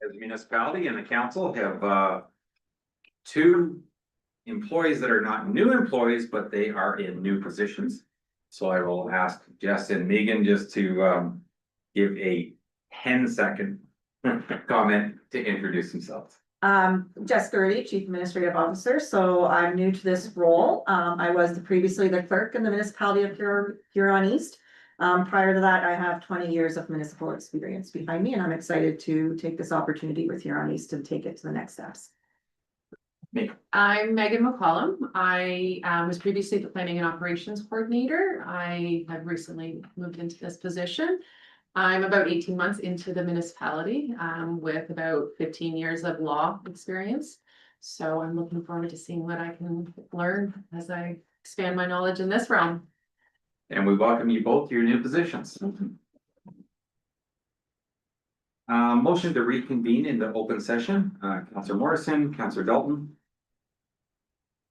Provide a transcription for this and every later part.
as a municipality and the council have two employees that are not new employees, but they are in new positions. So I will ask Jess and Megan just to give a 10-second comment to introduce themselves. Jess Gurley, Chief Administrative Officer. So I'm new to this role. I was previously the clerk in the municipality of Huron East. Prior to that, I have 20 years of municipal experience behind me, and I'm excited to take this opportunity with Huron East and take it to the next steps. I'm Megan McCollum. I was previously the Planning and Operations Coordinator. I have recently moved into this position. I'm about 18 months into the municipality with about 15 years of law experience. So I'm looking forward to seeing what I can learn as I expand my knowledge in this realm. And we welcome you both to your new positions. Motion to reconvene into open session. Councillor Morrison, Councillor Dalton.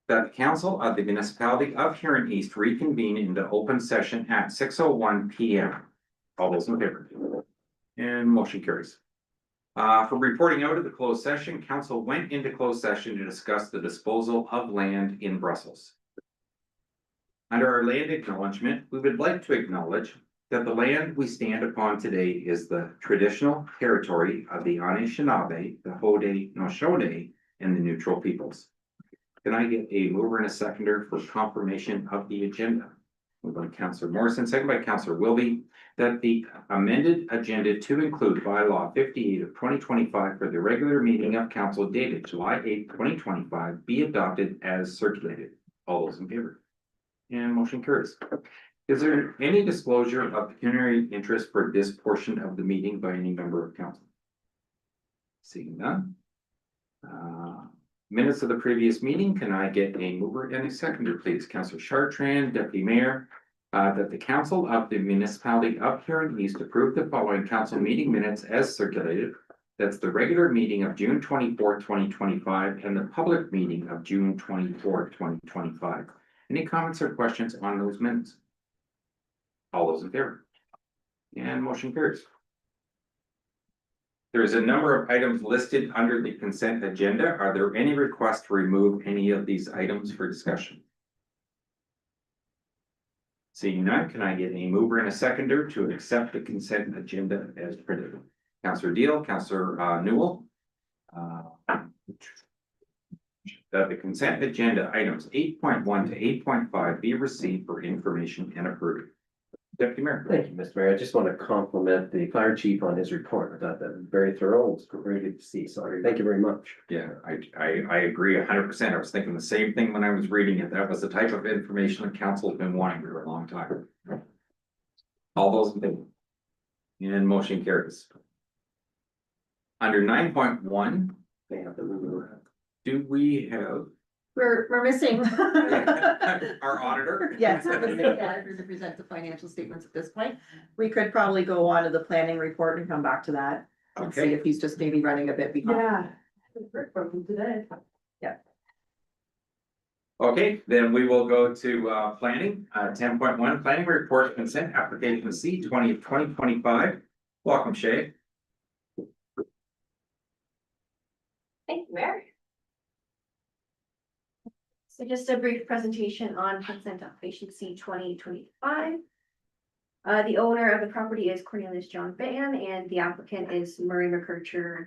That the council of the municipality of Huron East reconvene into open session at 6:01 p.m. All those in favor? And motion carries. For reporting out of the closed session, council went into closed session to discuss the disposal of land in Brussels. Under our land acknowledgement, we would like to acknowledge that the land we stand upon today is the traditional territory of the Anishinaabe, the Haudenosaunee, and the Neutral Peoples. Can I get a mover and a seconder for confirmation of the agenda? Moved by Councillor Morrison, second by Councillor Wilby, that the amended agenda to include bylaw 58 of 2025 for the regular meeting of council dated July 8, 2025 be adopted as circulated. All those in favor? And motion carries. Is there any disclosure of pecuniary interest for this portion of the meeting by any member of council? Seeing none. Minutes of the previous meeting, can I get a mover and a seconder, please? Councillor Chartrand, Deputy Mayor, that the council of the municipality of Huron East approve the following council meeting minutes as circulated. That's the regular meeting of June 24, 2025 and the public meeting of June 24, 2025. Any comments or questions on those minutes? All those in favor? And motion carries. There is a number of items listed under the consent agenda. Are there any requests to remove any of these items for discussion? Seeing none, can I get a mover and a seconder to accept the consent agenda as printed? Councillor Deal, Councillor Newell. That the consent agenda items 8.1 to 8.5 be received for information and approved. Deputy Mayor. Thank you, Mr. Mayor. I just want to compliment the fire chief on his report. I thought that was very thorough. It's very good to see. So thank you very much. Yeah, I agree 100%. I was thinking the same thing when I was reading it. That was the type of information the council has been wanting for a long time. All those in favor? And motion carries. Under 9.1, do we have We're missing. our auditor? Yes, we're missing the auditor to present the financial statements at this point. We could probably go on to the planning report and come back to that. And see Okay. if he's just maybe running a bit behind. Yeah. From today. Okay, then we will go to planning, 10.1, planning report consent application C 2025. Welcome, Shay. Thank you, Mayor. So just a brief presentation on consent application C 2025. The owner of the property is Cornelius John Van and the applicant is Murray McKercher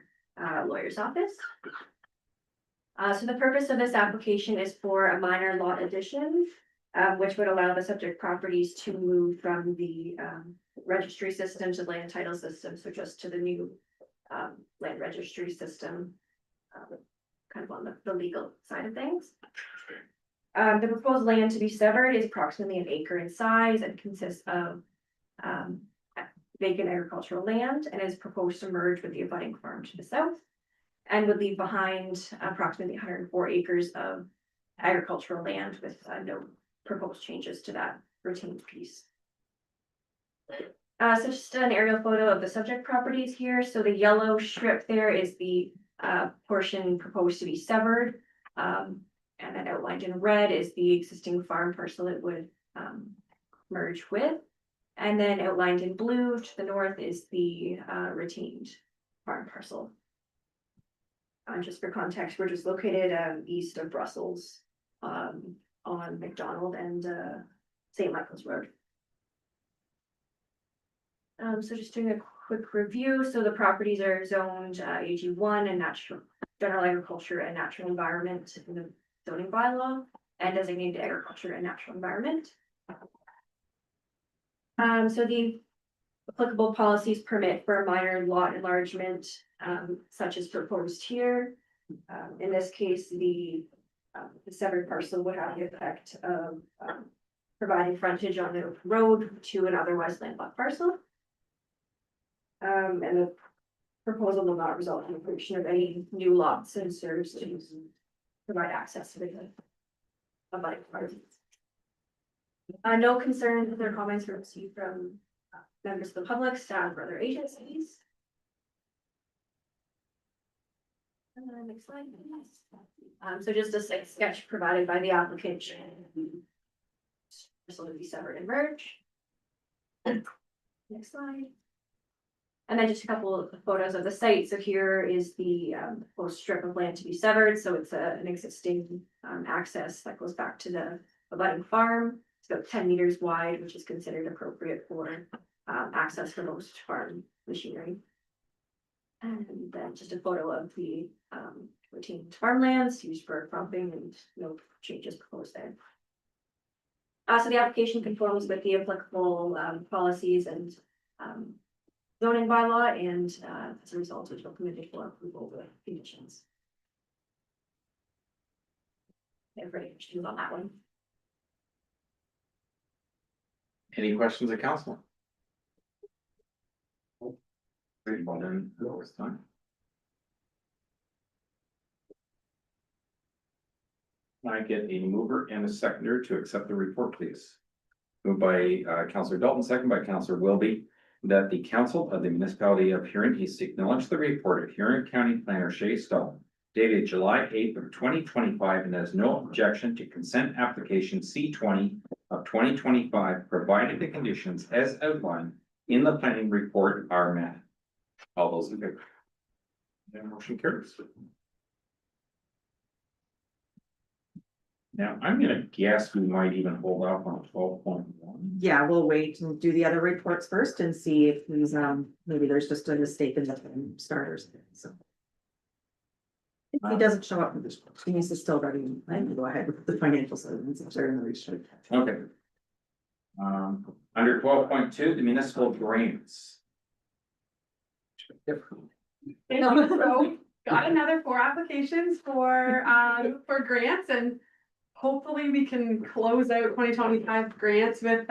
Lawyer's Office. So the purpose of this application is for a minor lot addition, which would allow the subject properties to move from the registry system to land title system, so just to the new land registry system, kind of on the legal side of things. The proposed land to be severed is approximately 1 acre in size and consists of vacant agricultural land and is proposed to merge with the abutting farm to the south and would leave behind approximately 104 acres of agricultural land with no proposed changes to that retained piece. So just an aerial photo of the subject properties here. So the yellow strip there is the portion proposed to be severed. And then outlined in red is the existing farm parcel it would merge with. And then outlined in blue to the north is the retained farm parcel. Just for context, we're just located east of Brussels, on McDonald and St. Michael's Road. So just doing a quick review, so the properties are zoned AG1 and natural, general agriculture and natural environment in the zoning bylaw, and designated agriculture and natural environment. So the applicable policies permit for a minor lot enlargement, such as proposed here. In this case, the severed parcel would have the effect of providing frontage on the road to an otherwise landlocked parcel. And the proposal will not result in the creation of any new lots and serves to provide access to the abutting parties. No concerns or comments were received from members of the public, staff, or other agencies. Next slide, please. So just a sketch provided by the applicant. This will be severed and merged. Next slide. And then just a couple of photos of the site. So here is the proposed strip of land to be severed. So it's an existing access that goes back to the abutting farm. It's about 10 meters wide, which is considered appropriate for access for most farm machinery. And then just a photo of the retained farmlands used for cropping, and no changes proposed there. So the application conforms with the applicable policies and zoning bylaw, and as a result, it's recommended for approval with conditions. If any questions on that one. Any questions of council? Great, well then, it's time. Can I get a mover and a seconder to accept the report, please? Moved by Councillor Dalton, second by Councillor Wilby, that the Council of the Municipality of Huron East acknowledge the report of Huron County Planner Shay Stone dated July 8th of 2025 and has no objection to consent application C20 of 2025, provided the conditions as outlined in the planning report are met. All those in favor? And motion carries. Now, I'm gonna guess we might even hold off on 12.1. Yeah, we'll wait and do the other reports first and see if he's, maybe there's just a mistake in the starters, so. If he doesn't show up, he needs to still ready, I can go ahead with the financial statements if they're in the restrict. Okay. Under 12.2, the municipal grants. So got another 4 applications for grants, and hopefully we can close out 2025 grants with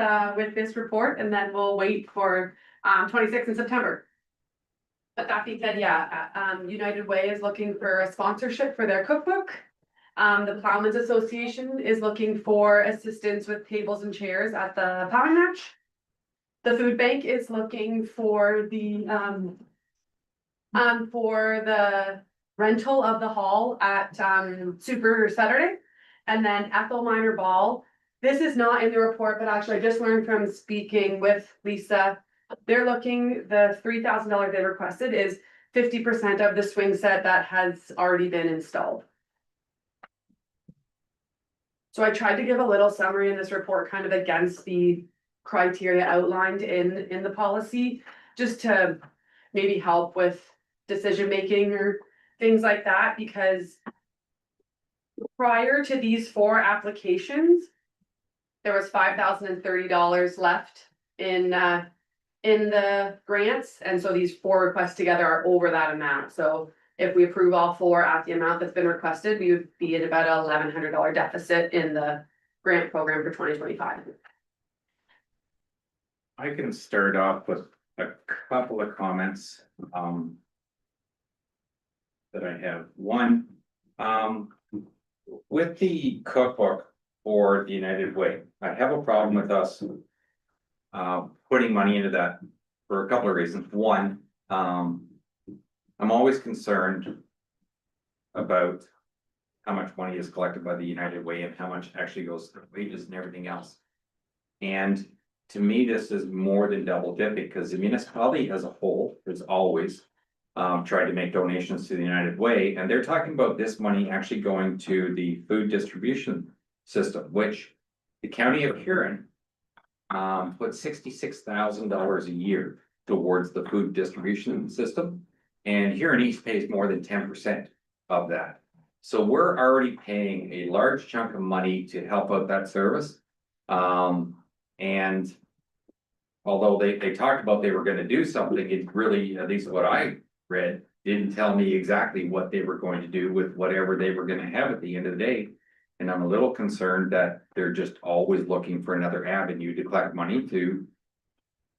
this report, and then we'll wait for 26 in September. But that being said, yeah, United Way is looking for a sponsorship for their cookbook. The Plowman's Association is looking for assistance with tables and chairs at the plowing match. The food bank is looking for the rental of the hall at Super Saturday. And then Ethel Minor Ball. This is not in the report, but actually I just learned from speaking with Lisa. They're looking, the $3,000 they requested is 50% of the swing set that has already been installed. So I tried to give a little summary in this report, kind of against the criteria outlined in the policy, just to maybe help with decision making or things like that, because prior to these 4 applications, there was $5,030 left in the grants, and so these 4 requests together are over that amount. So if we approve all 4 at the amount that's been requested, we would be at about a $1,100 deficit in the grant program for 2025. I can start off with a couple of comments that I have. One, with the cookbook for the United Way, I have a problem with us putting money into that for a couple of reasons. One, I'm always concerned about how much money is collected by the United Way and how much actually goes to wages and everything else. And to me, this is more than double dipping, because the municipality as a whole is always tried to make donations to the United Way, and they're talking about this money actually going to the food distribution system, which the county of Huron put $66,000 a year towards the food distribution system. And Huron East pays more than 10% of that. So we're already paying a large chunk of money to help out that service. And although they talked about they were gonna do something, it really, at least what I read, didn't tell me exactly what they were going to do with whatever they were gonna have at the end of the day. And I'm a little concerned that they're just always looking for another avenue to collect money to.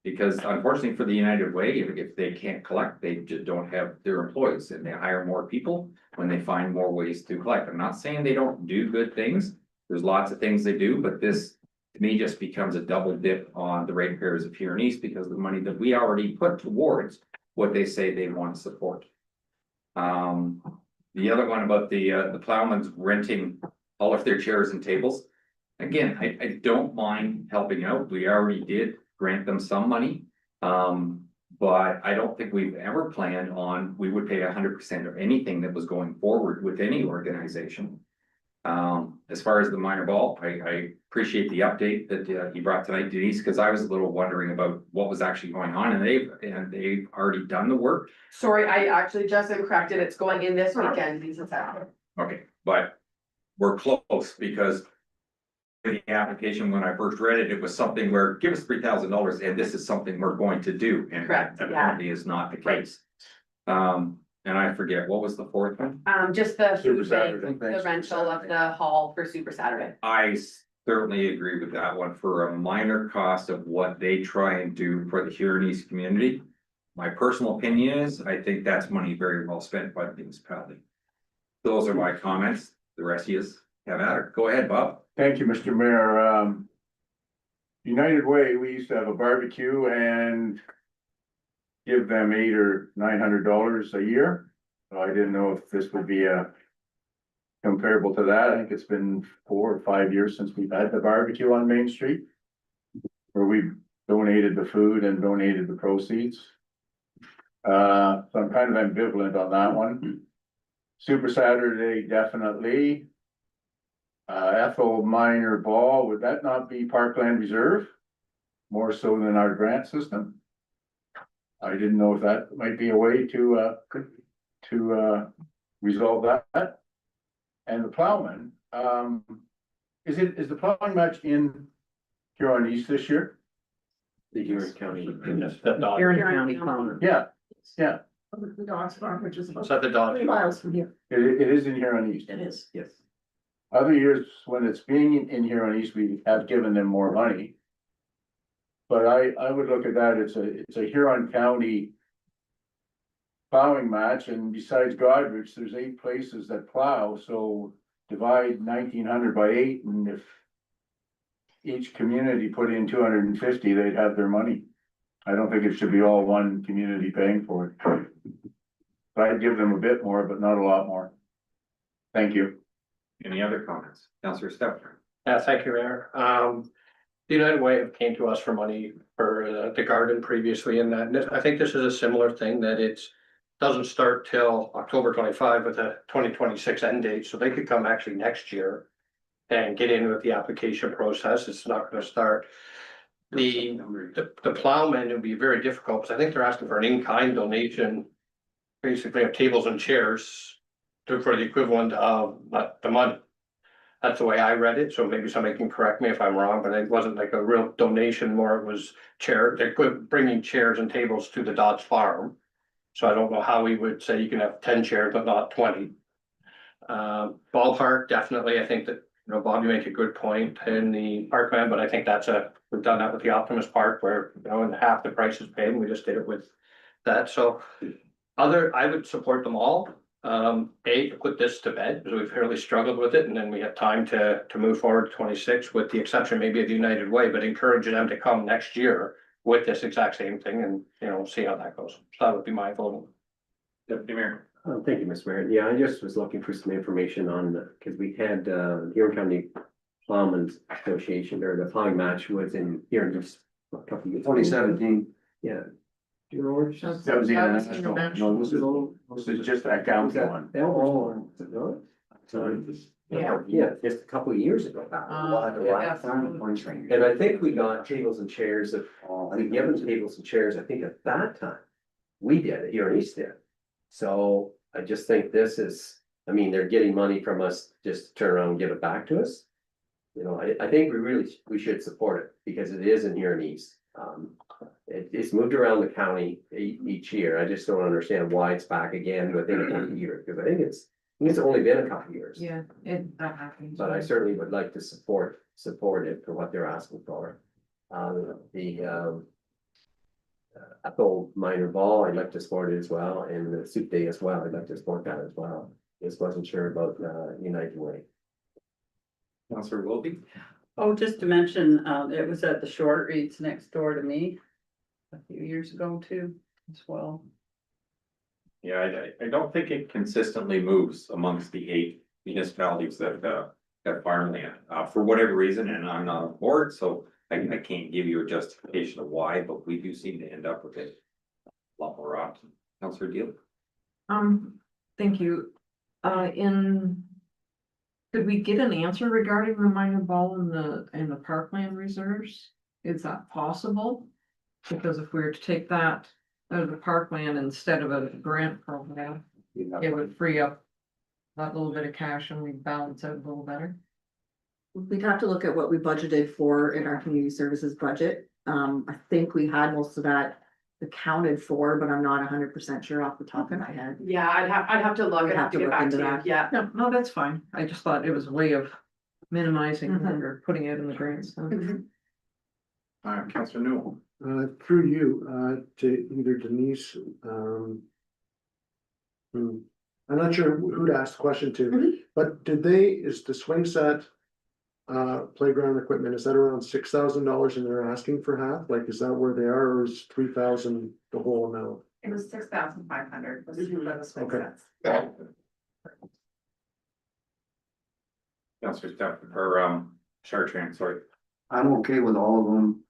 Because unfortunately for the United Way, if they can't collect, they just don't have their employees and they hire more people when they find more ways to collect. I'm not saying they don't do good things. There's lots of things they do, but this to me just becomes a double dip on the ratepayers of Huron East because of the money that we already put towards what they say they want to support. The other one about the plowman's renting all of their chairs and tables. Again, I don't mind helping out. We already did grant them some money. But I don't think we've ever planned on, we would pay 100% of anything that was going forward with any organization. As far as the minor ball, I appreciate the update that you brought tonight, Denise, because I was a little wondering about what was actually going on and they've already done the work. Sorry, I actually just corrected, it's going in this weekend, these are. Okay, but we're close because the application, when I first read it, it was something where give us $3,000 and this is something we're going to do. And Correct, that yeah. apparently is not the case. And I forget, what was the fourth one? Just the Super food bank, Saturday. the rental of the hall for Super Saturday. I certainly agree with that one for a minor cost of what they try and do for the Huron East community. My personal opinion is, I think that's money very well spent by the municipality. Those are my comments. The rest of you have at it. Go ahead, Bob. Thank you, Mr. Mayor. United Way, we used to have a barbecue and give them $800 or $900 a year. So I didn't know if this would be comparable to that. I think it's been 4 or 5 years since we've had the barbecue on Main Street, where we donated the food and donated the proceeds. So I'm kind of ambivalent on that one. Super Saturday, definitely. Ethel Minor Ball, would that not be Parkland Reserve? More so than our grant system? I didn't know if that might be a way to resolve that. And the plowman, is the plowing match in Huron East this year? The Huron County. Huron County Plumber. Yeah, yeah, The dog's farm, which is about Is that the dog? 3 miles from here. it is in Huron East. It is. Yes. Other years, when it's being in Huron East, we have given them more money. But I would look at that, it's a Huron County plowing match, and besides Godrich, there's 8 places that plow, so divide 1,900 by 8, and if each community put in 250, they'd have their money. I don't think it should be all one community paying for it. But I'd give them a bit more, but not a lot more. Thank you. Any other comments? Councillor Stepner. Yeah, thank you, Mayor. The United Way have came to us for money for the garden previously, and that, I think this is a similar thing, that it's doesn't start till October 25 with a 2026 end date, so they could come actually next year and get in with the application process. It's not gonna start. The plowman would be very difficult, because I think they're asking for an in-kind donation, basically of tables and chairs for the equivalent of the money. That's the way I read it, so maybe somebody can correct me if I'm wrong, but it wasn't like a real donation, more it was they're bringing chairs and tables to the Dodds farm. So I don't know how we would say you can have 10 chairs, but not 20. Ballpark, definitely, I think that, Bob, you make a good point in the parkland, but I think we've done that with the Optimus Park where, and half the price is paid, and we just did it with that, so. I would support them all. To put this to bed, because we've fairly struggled with it, and then we have time to move forward to 26, with the exception maybe of the United Way, but encouraging them to come next year with this exact same thing and, see how that goes. So that would be my vote. Deputy Mayor. Thank you, Mr. Mayor. Yeah, I just was looking for some information on, because we had, Huron County Plowmen's Association, or the plowing match was in Huron just a couple of years. 2017. Yeah. Do you know where? she's- That was the That was international, no, international. this is just that county one. Oh, is it not? Sorry. Yeah, just a couple of years ago. Yeah. And I think we got tables and chairs at, we gave them tables and chairs, I think at that time. We did, it here in East did. So I just think this is, I mean, they're getting money from us, just turn around and give it back to us. You know, I think we should support it because it is in here in East. It's moved around the county each year. I just don't understand why it's back again within a couple of years, because I think it's only been a couple of years. Yeah, that happens. But I certainly would like to support it for what they're asking for. Ethel minor ball, I'd like to support it as well, and the soup day as well, I'd like to support that as well. Just wasn't sure about United Way. Councillor Wilby. Oh, just to mention, it was at the Short Reads next door to me a few years ago too, as well. Yeah, I don't think it consistently moves amongst the 8 municipalities that have farmland, for whatever reason, and I'm not on board, so I can't give you a justification of why, but we do seem to end up with it a lot more often. Councillor Deal. Thank you. Could we get an answer regarding the minor ball in the parkland reserves? Is that possible? Because if we were to take that out of the parkland instead of a grant program, it would free up that little bit of cash and we'd balance out a little better. We'd have to look at what we budgeted for in our community services budget. I think we had most of that accounted for, but I'm not 100% sure off the top of my head. Yeah, I'd have to look, We'd I'd have to get look back into to you, that. yeah. No, that's fine. I just thought it was a way of minimizing Mhm. or putting it in the grants. Councillor Newell. Through you, to either Denise, I'm not sure who to ask the question to, Mhm. but is the swing set playground equipment, is that around $6,000 and they're asking for half? Like, is that where they are, or is 3,000 the whole amount? It was 6,500. Okay. Councillor Steph, or Chartrand, sorry. I'm okay with all of them,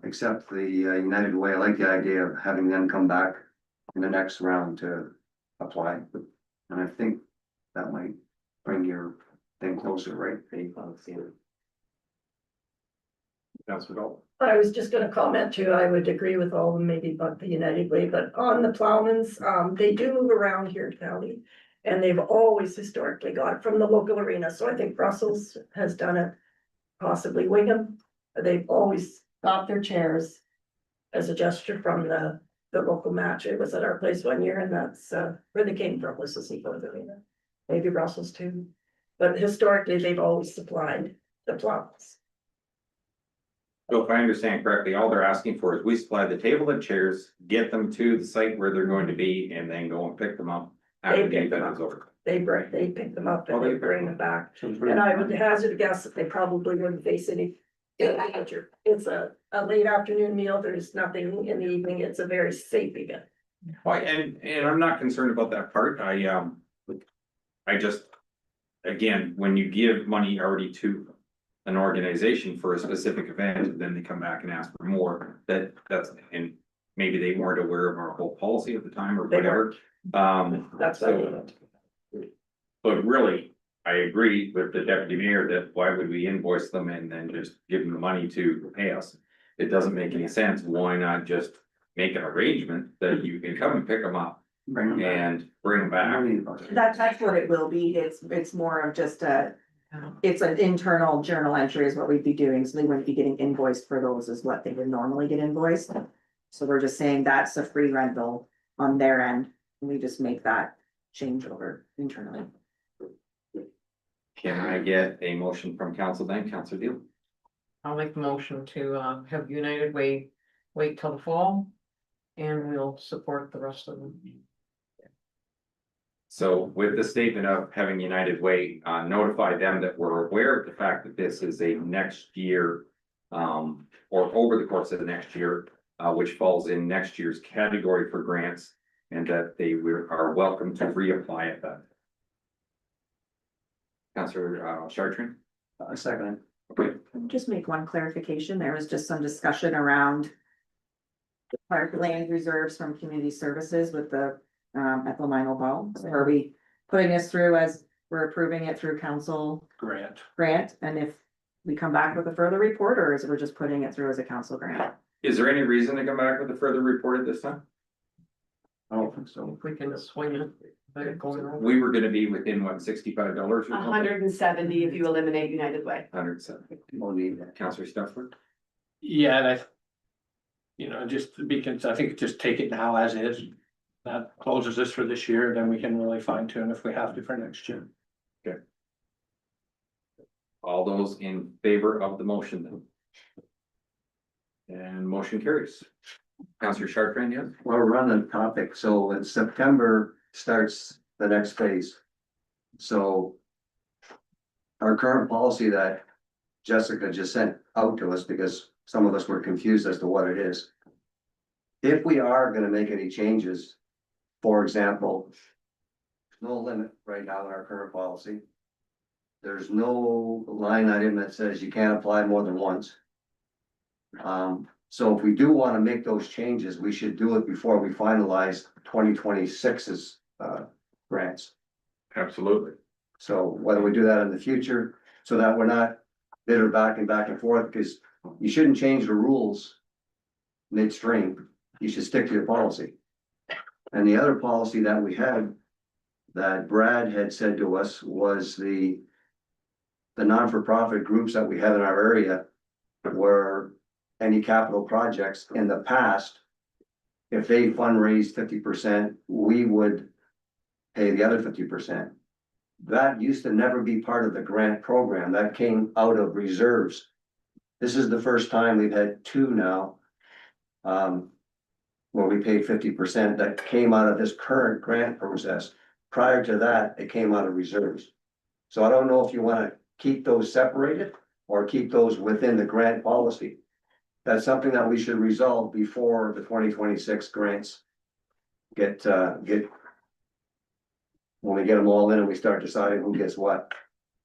except the United Way. I like the idea of having them come back in the next round to apply. And I think that might bring your thing closer, right? Councillor Dalton. I was just gonna comment too, I would agree with all of them, maybe but the United Way, but on the Plowmans, they do move around here in county. And they've always historically got it from the local arena, so I think Brussels has done it, possibly Wingham. They've always got their chairs as a gesture from the local match. It was at our place one year and that's where they came from, was the Seafood Arena. Maybe Brussels too, but historically, they've always supplied the Plowmans. So if I understand correctly, all they're asking for is we supply the table and chairs, get them to the site where they're going to be, and then go and pick them up after the pick them event is up. over. They pick them up Oh, and they they pick bring them them back. Sounds And I would hazard a guess that they probably wouldn't face any danger. It's a late afternoon meal. There's nothing in the evening. It's a very safe event. Well, and I'm not concerned about that part, I just, again, when you give money already to an organization for a specific event, then they come back and ask for more, and maybe they weren't aware of our whole policy at the time or They whatever. That's what I so, meant. but really, I agree with the deputy mayor that why would we invoice them and then just give them the money to pay us? It doesn't make any sense. Why not just make an arrangement that you can come and pick them up Bring them back. and bring them back? That's what it will be. It's more of just it's an internal journal entry is what we'd be doing. So they wouldn't be getting invoiced for those is what they would normally get invoiced. So we're just saying that's a free rental on their end. And we just make that change over internally. Can I get a motion from council then, Councilor Deal? I'll make the motion to have United Way wait till the fall. And we'll support the rest of them. So with the statement of having United Way notify them that we're aware of the fact that this is a next year. Or over the course of the next year, which falls in next year's category for grants. And that they are welcome to reapply at that. Councilor Chartrand? Second. Okay, Just make one clarification. There was just some discussion around parkland reserves from community services with the ethyl vinyl bulb. So are we putting this through as we're approving it through council grant? And if we come back with a further report, or is it we're just putting it through as a council grant? Is there any reason to come back with a further report at this time? I don't think so. If we can swing it. let it go on. We were gonna be within what, $65 or something? 170 if you eliminate United Way. 170. We'll need that. Counselor Stufford? Yeah, and just because I think just take it now as is. That closes this for this year, then we can really fine tune if we have to for next year. All those in favor of the motion then? And motion carries. Counselor Chartrand, yes? Well, we're on the topic, so in September starts the next phase. So. Our current policy that Jessica just sent out to us, because some of us were confused as to what it is. If we are gonna make any changes, for example. No limit right now in our current policy. There's no line item that says you can't apply more than once. So if we do wanna make those changes, we should do it before we finalize 2026's grants. Absolutely. So whether we do that in the future, so that we're not bitter back and forth, because you shouldn't change the rules midstream. You should stick to your policy. And the other policy that we had, that Brad had said to us, was the non-for-profit groups that we have in our area, where any capital projects in the past, if they fundraised 50%, we would pay the other 50%. That used to never be part of the grant program. That came out of reserves. This is the first time we've had two now. Where we paid 50% that came out of this current grant process. Prior to that, it came out of reserves. So I don't know if you wanna keep those separated or keep those within the grant policy. That's something that we should resolve before the 2026 grants get. When we get them all in and we start deciding who gets what.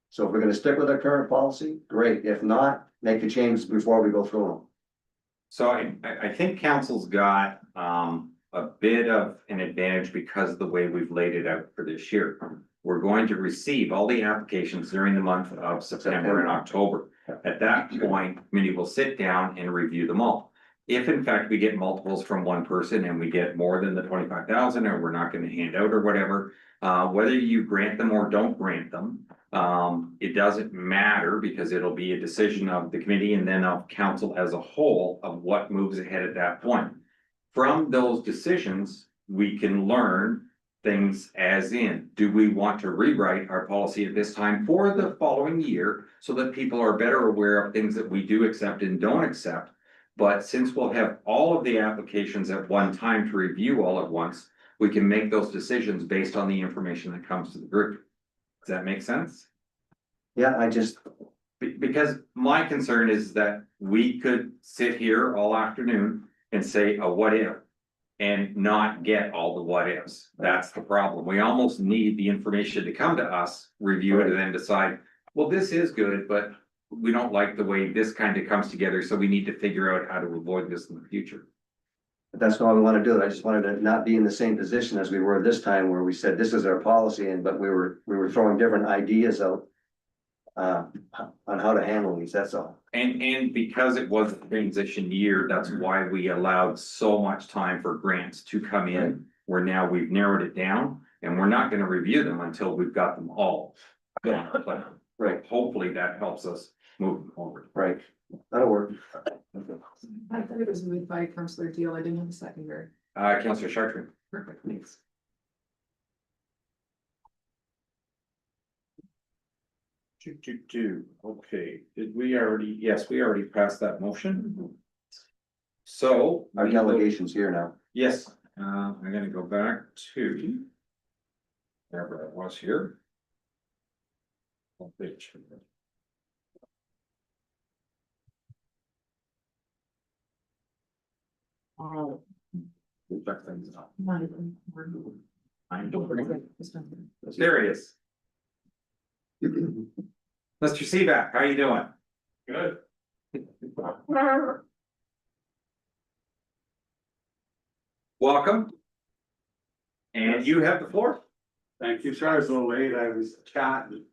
So if we're gonna stick with our current policy, great. If not, make the changes before we go through them. So I think council's got a bit of an advantage because of the way we've laid it out for this year. We're going to receive all the applications during the month of September and October. At that point, committee will sit down and review them all. If in fact we get multiples from one person and we get more than the 25,000, or we're not gonna hand out or whatever. Whether you grant them or don't grant them, it doesn't matter, because it'll be a decision of the committee and then of council as a whole of what moves ahead at that point. From those decisions, we can learn things as in, do we want to rewrite our policy at this time for the following year so that people are better aware of things that we do accept and don't accept? But since we'll have all of the applications at one time to review all at once, we can make those decisions based on the information that comes to the group. Does that make sense? Yeah, I just, Because my concern is that we could sit here all afternoon and say a what if. And not get all the what ifs. That's the problem. We almost need the information to come to us, review it, and then decide, well, this is good, but we don't like the way this kind of comes together, so we need to figure out how to avoid this in the future. that's not what we wanna do. I just wanted to not be in the same position as we were this time, where we said this is our policy, and but we were throwing different ideas out. On how to handle these, that's all. And because it was a transition year, that's why we allowed so much time for grants to come in. Where now we've narrowed it down, and we're not gonna review them until we've got them all. Right, Hopefully that helps us move forward. right. That'll work. I thought it was moved by Councillor Deal. I didn't have a seconder. Councillor Chartrand. Perfect, thanks. Okay, did we already, yes, we already passed that motion. So. Our delegation's here now. Yes, I'm gonna go back to. Wherever I was here. Page. Oh, Back things up. Just There he is. Mr. Seaback, how you doing? Good. welcome. And you have the floor. Thank you, sorry I was a little late, I was chatting.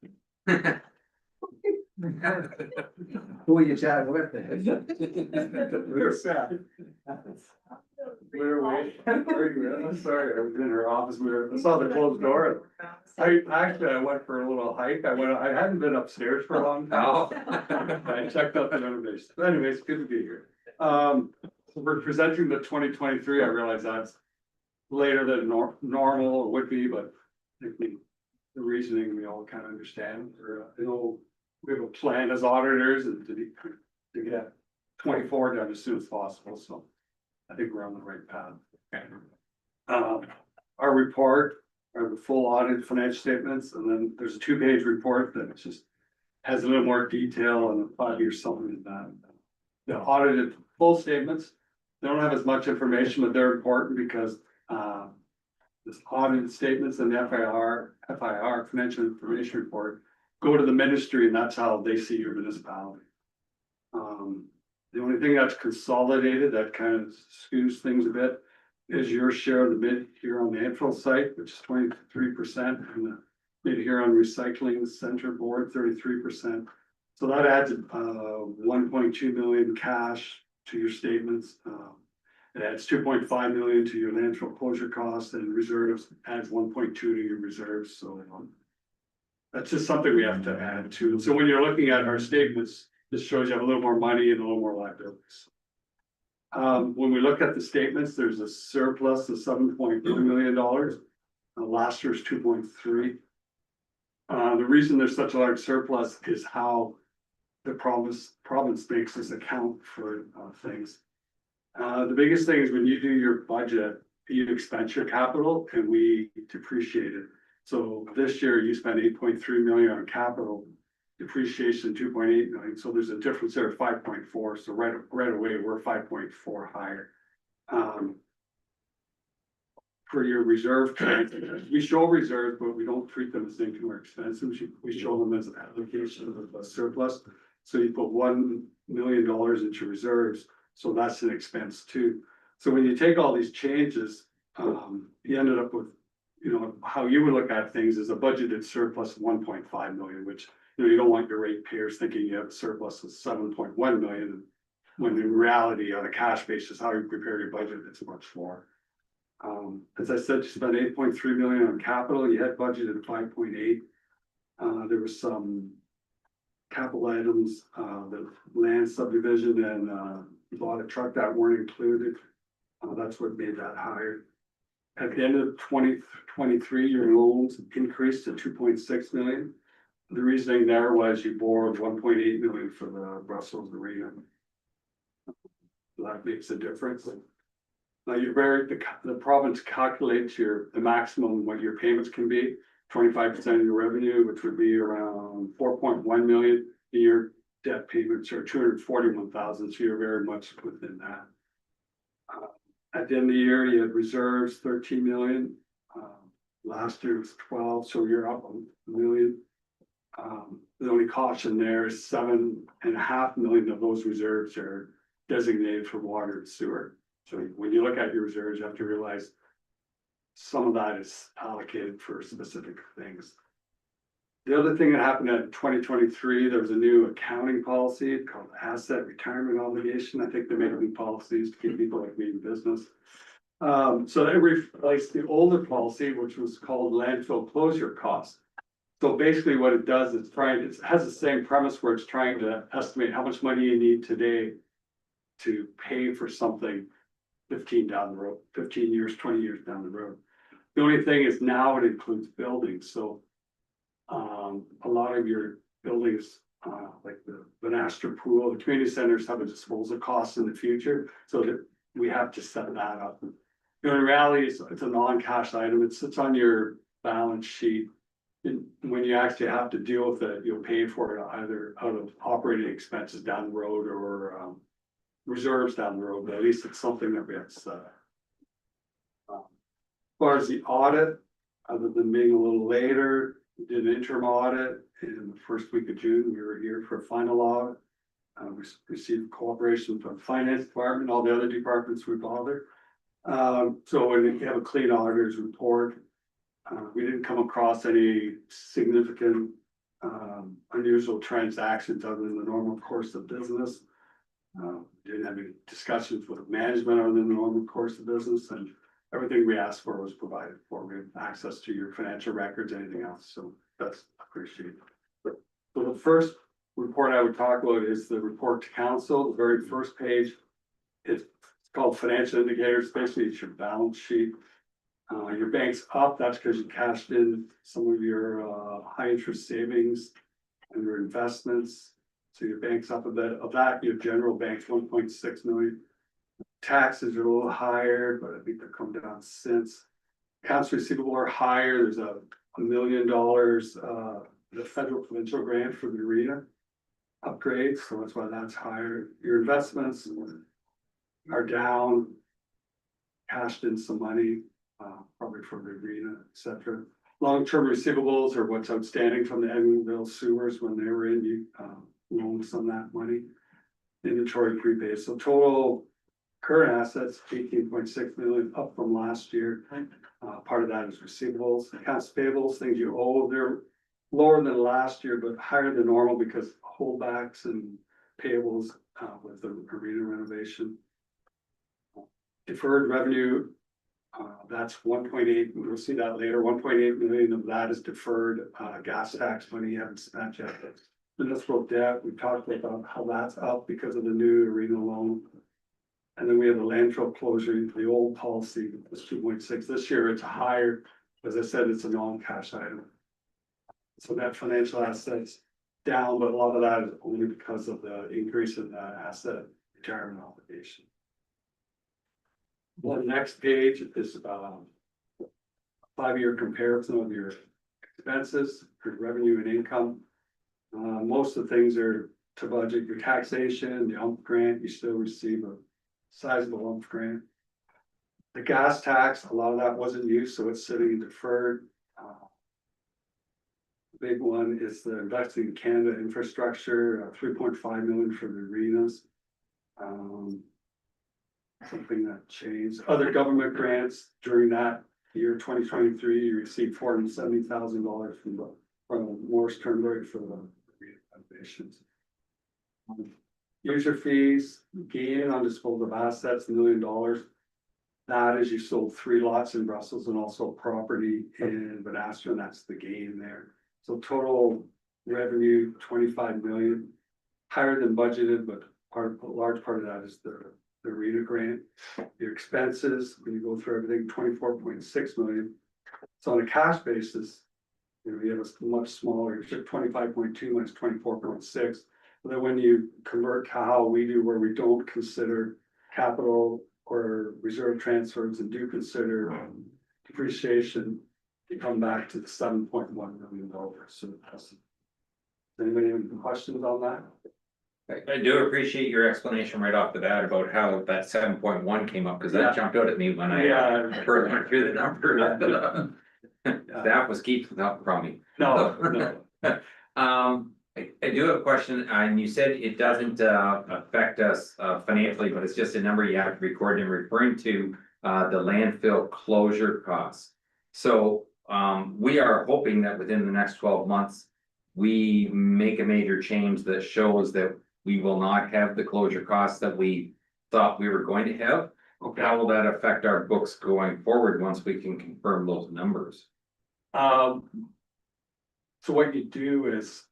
Who are you chatting with? We're sad. We're waiting. I'm sorry, I was in her office, I saw the closed door. I went for a little hike, I hadn't been upstairs for a long time. Oh. I checked out the renovation, but anyways, good to be here. We're presenting the 2023. I realize that's later than normal would be, but I think the reasoning we all kind of understand, you know, we have a plan as auditors and to get 24 done as soon as possible, so I think we're on the right path. Our report are the full audit financial statements, and then there's a 2-page report that just has a little more detail and a 5-year summary of that. The audited full statements, they don't have as much information, but they're important because this audited statements and the FIR financial information report go to the ministry, and that's how they see your municipality. The only thing that's consolidated that kind of skews things a bit is your share of the Mid-Huron landfill site, which is 23%, and the Mid-Huron Recycling Center Board 33%. So that adds 1.2 million cash to your statements. It adds 2.5 million to your landfill closure costs, and reserves adds 1.2 to your reserves. So that's just something we have to add to. So when you're looking at our statements, this shows you have a little more money and a little more liabilities. When we look at the statements, there's a surplus of $7.1 million. Last year's 2.3. The reason there's such a large surplus is how the province makes us account for things. The biggest thing is when you do your budget, you expense your capital and we depreciate it. So this year you spent 8.3 million on capital, depreciation 2.8 million. So there's a difference there of 5.4. So right away, we're 5.4 higher. For your reserve, we show reserves, but we don't treat them as income or expenses. We show them as an allocation of a surplus. So you put $1 million into reserves. So that's an expense too. So when you take all these changes, you ended up with, you know, how you would look at things is a budgeted surplus of 1.5 million, which, you know, you don't want your ratepayers thinking you have a surplus of 7.1 million, when in reality, on a cash basis, how you prepare your budget, it's much more. As I said, you spent 8.3 million on capital, you had budgeted 5.8. There was some capital items, the land subdivision and you bought a truck that weren't included. That's what made that higher. At the end of 2023, your loans increased to 2.6 million. The reasoning there was you borrowed 1.8 million for the Brussels arena. That makes a difference. Now the province calculates the maximum what your payments can be, 25% of your revenue, which would be around 4.1 million. Your debt payments are 241,000, so you're very much within that. At the end of the year, you had reserves 13 million. Last year was 12, so you're up $1 million. The only caution there is 7.5 million of those reserves are designated for water and sewer. So when you look at your reserves, you have to realize some of that is allocated for specific things. The other thing that happened in 2023, there was a new accounting policy called asset retirement obligation. I think they made new policies to keep people like me in business. So they replaced the older policy, which was called landfill closure cost. So basically what it does is it has the same premise where it's trying to estimate how much money you need today to pay for something 15 years, 20 years down the road. The only thing is now it includes buildings. So a lot of your buildings, like the Vanastra Pool, the community centers have a disposal cost in the future. So that we have to set that up. You know, in reality, it's a non-cash item. It sits on your balance sheet. And when you actually have to deal with it, you'll pay for it either out of operating expenses down the road or reserves down the road, but at least it's something that we have to set up. As far as the audit, other than being a little later, we did an interim audit in the first week of June. We were here for a final audit. We received cooperation from the finance department, all the other departments we bothered. So when you have a clean auditor's report, we didn't come across any significant unusual transactions other than the normal course of business. Didn't have any discussions with management other than the normal course of business, and everything we asked for was provided for. We have access to your financial records, anything else, so that's appreciated. So the first report I would talk about is the report to council, the very first page. It's called financial indicators, basically it's your balance sheet. Your bank's up, that's because you cashed in some of your high interest savings and your investments. So your bank's up a bit. Of that, your general bank's 1.6 million. Taxes are a little higher, but I think they've come down since. Accounts receivable are higher. There's $1 million, the federal provincial grant for the arena upgrades, so that's why that's higher. Your investments are down. Cashed in some money, probably for the arena, etc. Long-term receivables are what's outstanding from the Edmonville sewers when they were in, you loaned some of that money. Inventory prepaid, so total current assets, 18.6 million, up from last year. Part of that is receivables, accounts payables, things you owe, they're lower than last year, but higher than normal because holdbacks and payables with the arena renovation. Deferred revenue, that's 1.8, we'll see that later, 1.8 million of that is deferred gas tax money you haven't spent yet. Municipal debt, we talked about how that's up because of the new arena loan. And then we have the landfill closure, the old policy was 2.6, this year it's higher, as I said, it's a non-cash item. So that financial assets down, but a lot of that is only because of the increase in the asset retirement obligation. Well, the next page is 5-year comparison of your expenses, your revenue and income. Most of the things are to budget. Your taxation, the UMP grant, you still receive a sizable UMP grant. The gas tax, a lot of that wasn't used, so it's sitting deferred. The big one is the investing in Canada infrastructure, 3.5 million for the arenas. Something that changed. Other government grants during that year, 2023, you received $470,000 from Morris Turnberry for the renovations. User fees, gain on disposal of assets, $1 million. That is, you sold 3 lots in Brussels and also property in Vanastra, and that's the gain there. So total revenue, 25 million, higher than budgeted, but a large part of that is the arena grant. Your expenses, when you go through everything, 24.6 million. So on a cash basis, you have a much smaller, 25.2 minus 24.6. But then when you convert to how we do, where we don't consider capital or reserve transfers and do consider depreciation, you come back to the $7.1 million. So that's, anybody have any questions on that? I do appreciate your explanation right off the bat about how that 7.1 came up, because that jumped out at me when I first went through the number. That was keeping up from me. No. I do have a question, and you said it doesn't affect us financially, but it's just a number you have to record, and referring to the landfill closure costs. So we are hoping that within the next 12 months, we make a major change that shows that we will not have the closure costs that we thought we were going to have. Okay. How will that affect our books going forward once we can confirm those numbers? So what you do is,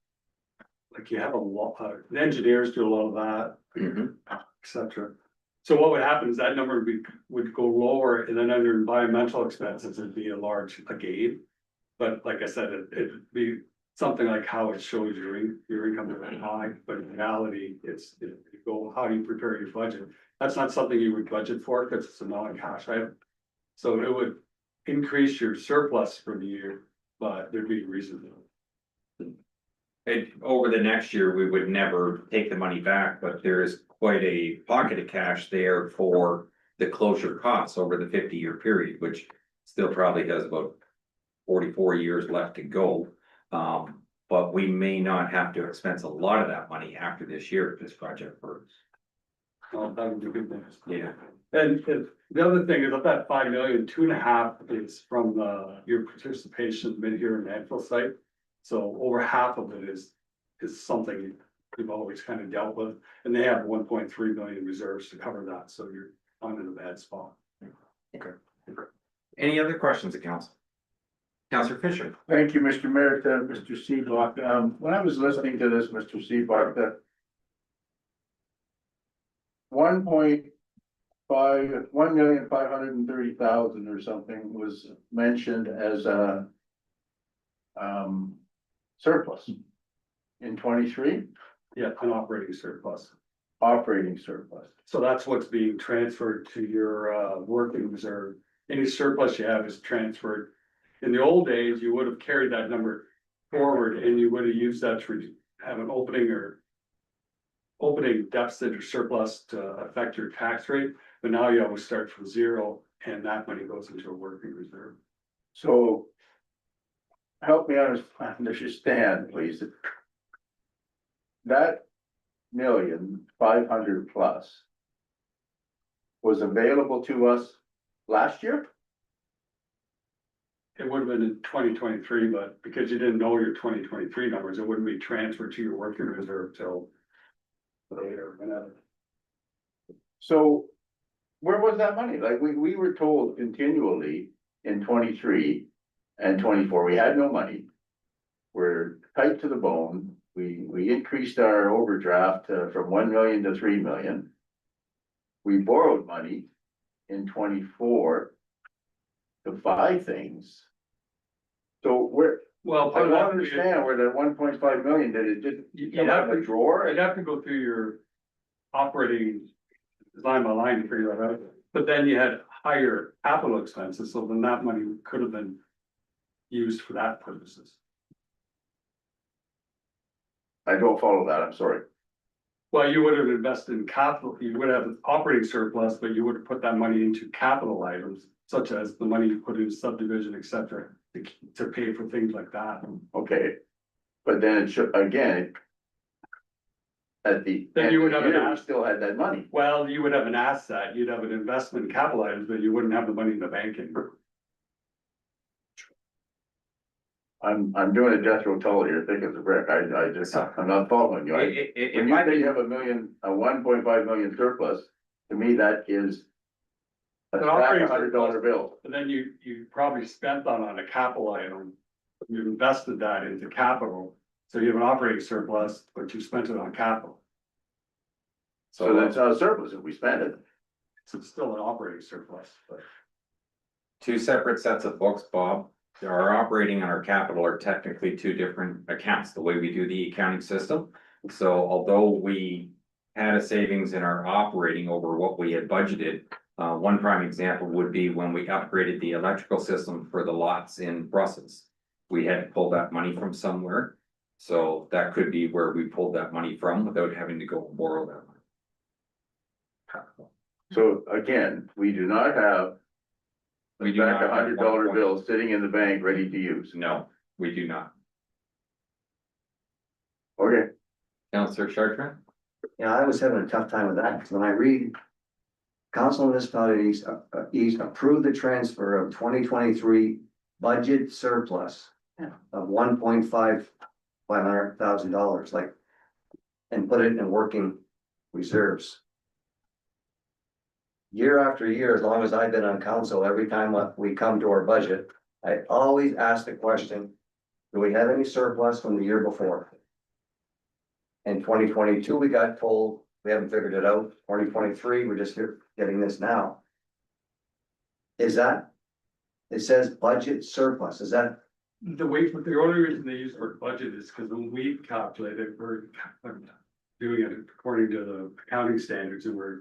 like, you have a lot, the engineers do a lot of that, etc. So what would happen is that number would go lower, and then under environmental expenses, it'd be a gain. But like I said, it'd be something like how it shows your income is high, but in reality, it's how you prepare your budget. That's not something you would budget for because it's a non-cash item. So it would increase your surplus for the year, but there'd be a reason. Over the next year, we would never take the money back, but there is quite a pocket of cash there for the closure costs over the 50-year period, which still probably has about 44 years left to go. But we may not have to expense a lot of that money after this year if this project works. Oh, that would be good news. Yeah. And the other thing is of that 5 million, 2.5 is from your participation in Mid-Huron landfill site. So over half of it is something we've always kind of dealt with, and they have 1.3 million reserves to cover that, so you're not in a bad spot. Any other questions of council? Councillor Fisher. Thank you, Mr. Mayor, to Mr. Seabach. When I was listening to this, Mr. Seabach, that 1,530,000 or something was mentioned as a surplus in 23, Yeah, an operating surplus. operating surplus. So that's what's being transferred to your working reserve. Any surplus you have is transferred. In the old days, you would have carried that number forward and you would have used that to have an opening deficit or surplus to affect your tax rate. But now you always start from zero and that money goes into a working reserve. So help me understand, please. That 1,500,000 plus was available to us last year? It would have been in 2023, but because you didn't know your 2023 numbers, it wouldn't be transferred to your working reserve till later, whenever. So where was that money? Like, we were told continually in 23 and 24, we had no money. We're tight to the bone. We increased our overdraft from 1 million to 3 million. We borrowed money in 24 to buy things. So where, Well, I don't understand where that 1.5 million, did it just come out of a drawer? I'd have to go through your operating line by line to figure that out. But then you had higher capital expenses, so then that money could have been used for that purposes. I don't follow that, I'm sorry. Well, you would have invested in capital, you would have an operating surplus, but you would have put that money into capital items, such as the money you put in subdivision, et cetera, to pay for things like that. Okay, but then it should, again. At the Then end you of would the have an year, we ask- still had that money. Well, you would have an asset, you'd have an investment in capital items, but you wouldn't have the money in the bank anymore. I'm doing a death row toll here, think of the brick, I'm not following you. When If you I say you can, have a 1.5 million surplus, to me, that is. A An stack operating of $100 bill. But then you probably spent that on a capital item. You invested that into capital, so you have an operating surplus, but you spent it on capital. So that's not a surplus if we spend it. So it's still an operating surplus, but. two separate sets of books, Bob. Our operating and our capital are technically two different accounts, the way we do the accounting system. So although we had a savings in our operating over what we had budgeted, one prime example would be when we upgraded the electrical system for the lots in Brussels. We had to pull that money from somewhere. So that could be where we pulled that money from without having to go borrow that money. So again, we do not have. We A do stack not of have $100 1.1. bills sitting in the bank ready to use. No, we do not. Okay, Councillor Chartrand? Yeah, I was having a tough time with that, because when I read. Council of Municipalities East approved the transfer of 2023 budget surplus. Of $1,500,000, like. And put it in working reserves. Year after year, as long as I've been on council, every time we come to our budget, I always ask the question. Do we have any surplus from the year before? In 2022, we got told we haven't figured it out. 2023, we're just here getting this now. Is that? It says budget surplus, is that? The only reason they use the word budget is because when we calculate it, we're doing it according to the accounting standards and we're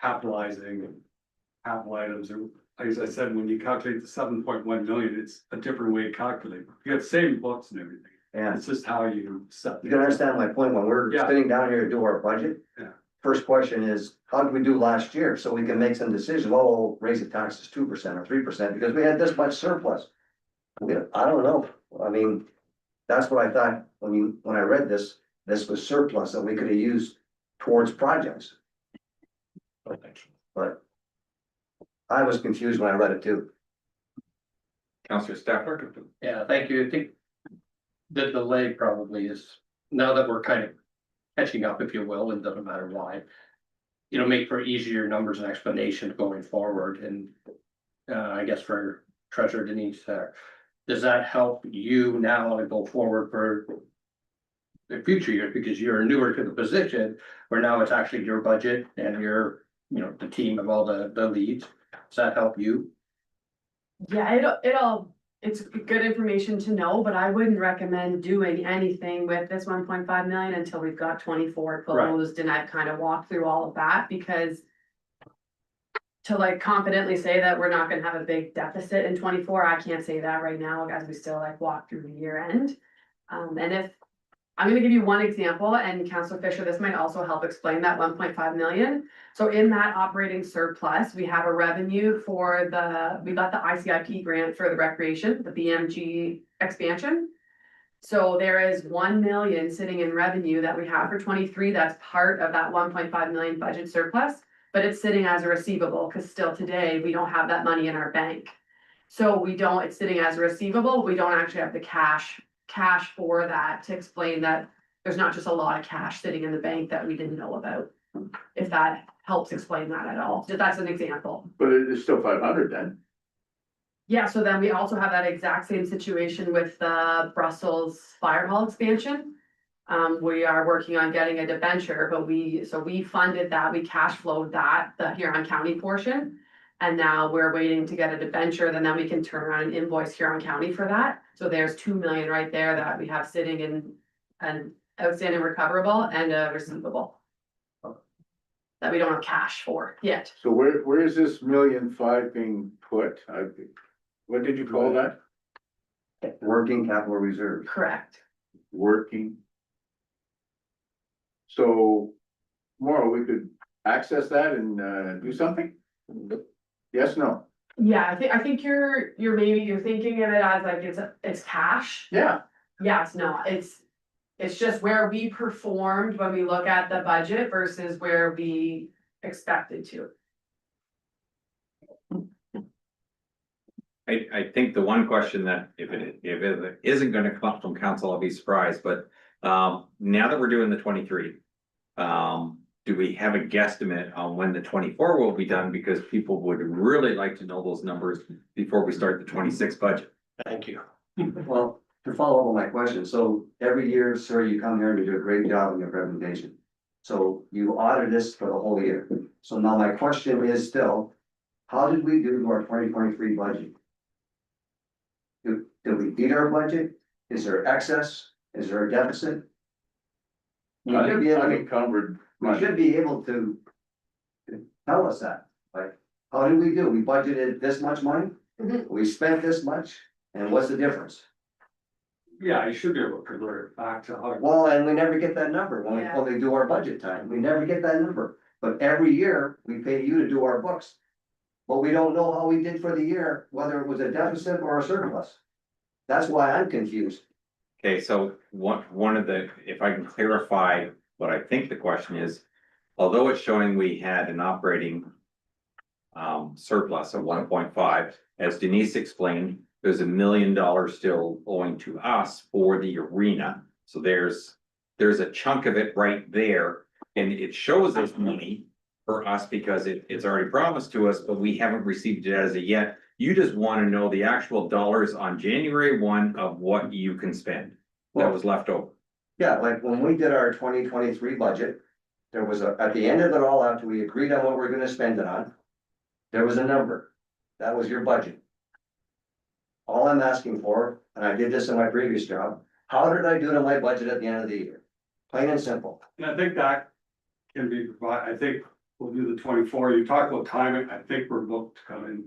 capitalizing capital items. And as I said, when you calculate the 7.1 million, it's a different way to calculate. You have the same books and everything. Yeah, It's just how you set. you can understand my point when we're Yeah. sitting down here to do our budget. Yeah. First question is, how did we do last year? So we can make some decisions. Well, we'll raise the taxes 2% or 3% because we had this much surplus. I don't know. I mean, that's what I thought when I read this was surplus that we could have used towards projects. but I was confused when I read it too. Counselor Stafford? Yeah, thank you. I think the delay probably is, now that we're kind of catching up, if you will, and doesn't matter why. Make for easier numbers and explanations going forward and I guess for Treasurer Denise there. Does that help you now to go forward for the future years, because you're newer to the position, where now it's actually your budget and your, the team of all the leads? Does that help you? Yeah, it's good information to know, but I wouldn't recommend doing anything with this 1.5 million until we've got 24 closed and I've kind of walked through all of that, because to like confidently say that we're not gonna have a big deficit in 24, I can't say that right now, as we still like walk through the year end. And if, I'm gonna give you one example, and Councilor Fisher, this might also help explain that 1.5 million. So in that operating surplus, we have a revenue for we got the ICIP grant for the recreation, the BMG expansion. So there is 1 million sitting in revenue that we have for 23, that's part of that 1.5 million budget surplus, but it's sitting as a receivable, because still today, we don't have that money in our bank. So it's sitting as a receivable, we don't actually have the cash for that, to explain that there's not just a lot of cash sitting in the bank that we didn't know about. If that helps explain that at all, that's an example. But it's still 500 then. Yeah, so then we also have that exact same situation with the Brussels Fire Hall expansion. We are working on getting a debenture, but we funded that, we cash flowed that, the Huron County portion. And now we're waiting to get a debenture, then we can turn around and invoice Huron County for that. So there's 2 million right there that we have sitting in an outstanding recoverable and a receivable. That we don't have cash for yet. So where is this 1.5 million being put? What did you call that? Working capital reserve. Correct. Working. So tomorrow we could access that and do something? Yes, no? Yeah, I think you're thinking of it as like it's cash. Yeah. Yes, no, it's just where we performed when we look at the budget versus where we expected to. I think the one question that if it isn't gonna come up from council, I'll be surprised, but now that we're doing the 23. Do we have a guesstimate on when the 24 will be done? Because people would really like to know those numbers before we start the 26 budget. Thank you. Well, to follow up on my question, so every year, sir, you come here and you do a great job in your presentation. So you audit this for the whole year. So now my question is still, how did we do to our 2023 budget? Did we beat our budget? Is there excess? Is there a deficit? You should be able to, Unencumbered we money. should be able to tell us that, like, how did we do? We budgeted this much money, we spent this much, and what's the difference? Yeah, you should be able to convert it back to how. Well, and we never get that number when Yeah. we do our budget time, we never get that number, but every year we pay you to do our books. But we don't know how we did for the year, whether it was a deficit or a surplus. That's why I'm confused. Okay, so one of the, if I can clarify what I think the question is, although it's showing we had an operating surplus of 1.5, as Denise explained, there's $1 million still owing to us for the arena. So there's a chunk of it right there, and it shows us money for us because it's already promised to us, but we haven't received it as of yet. You just want to know the actual dollars on January 1 of what you can spend that was left over. Yeah, like when we did our 2023 budget, there was at the end of it all, after we agreed on what we're gonna spend it on, there was a number. That was your budget. All I'm asking for, and I did this in my previous job, how did I do to my budget at the end of the year? Plain and simple. And I think that can be provided, I think we'll do the 24, you talk about timing, I think we're booked to come in.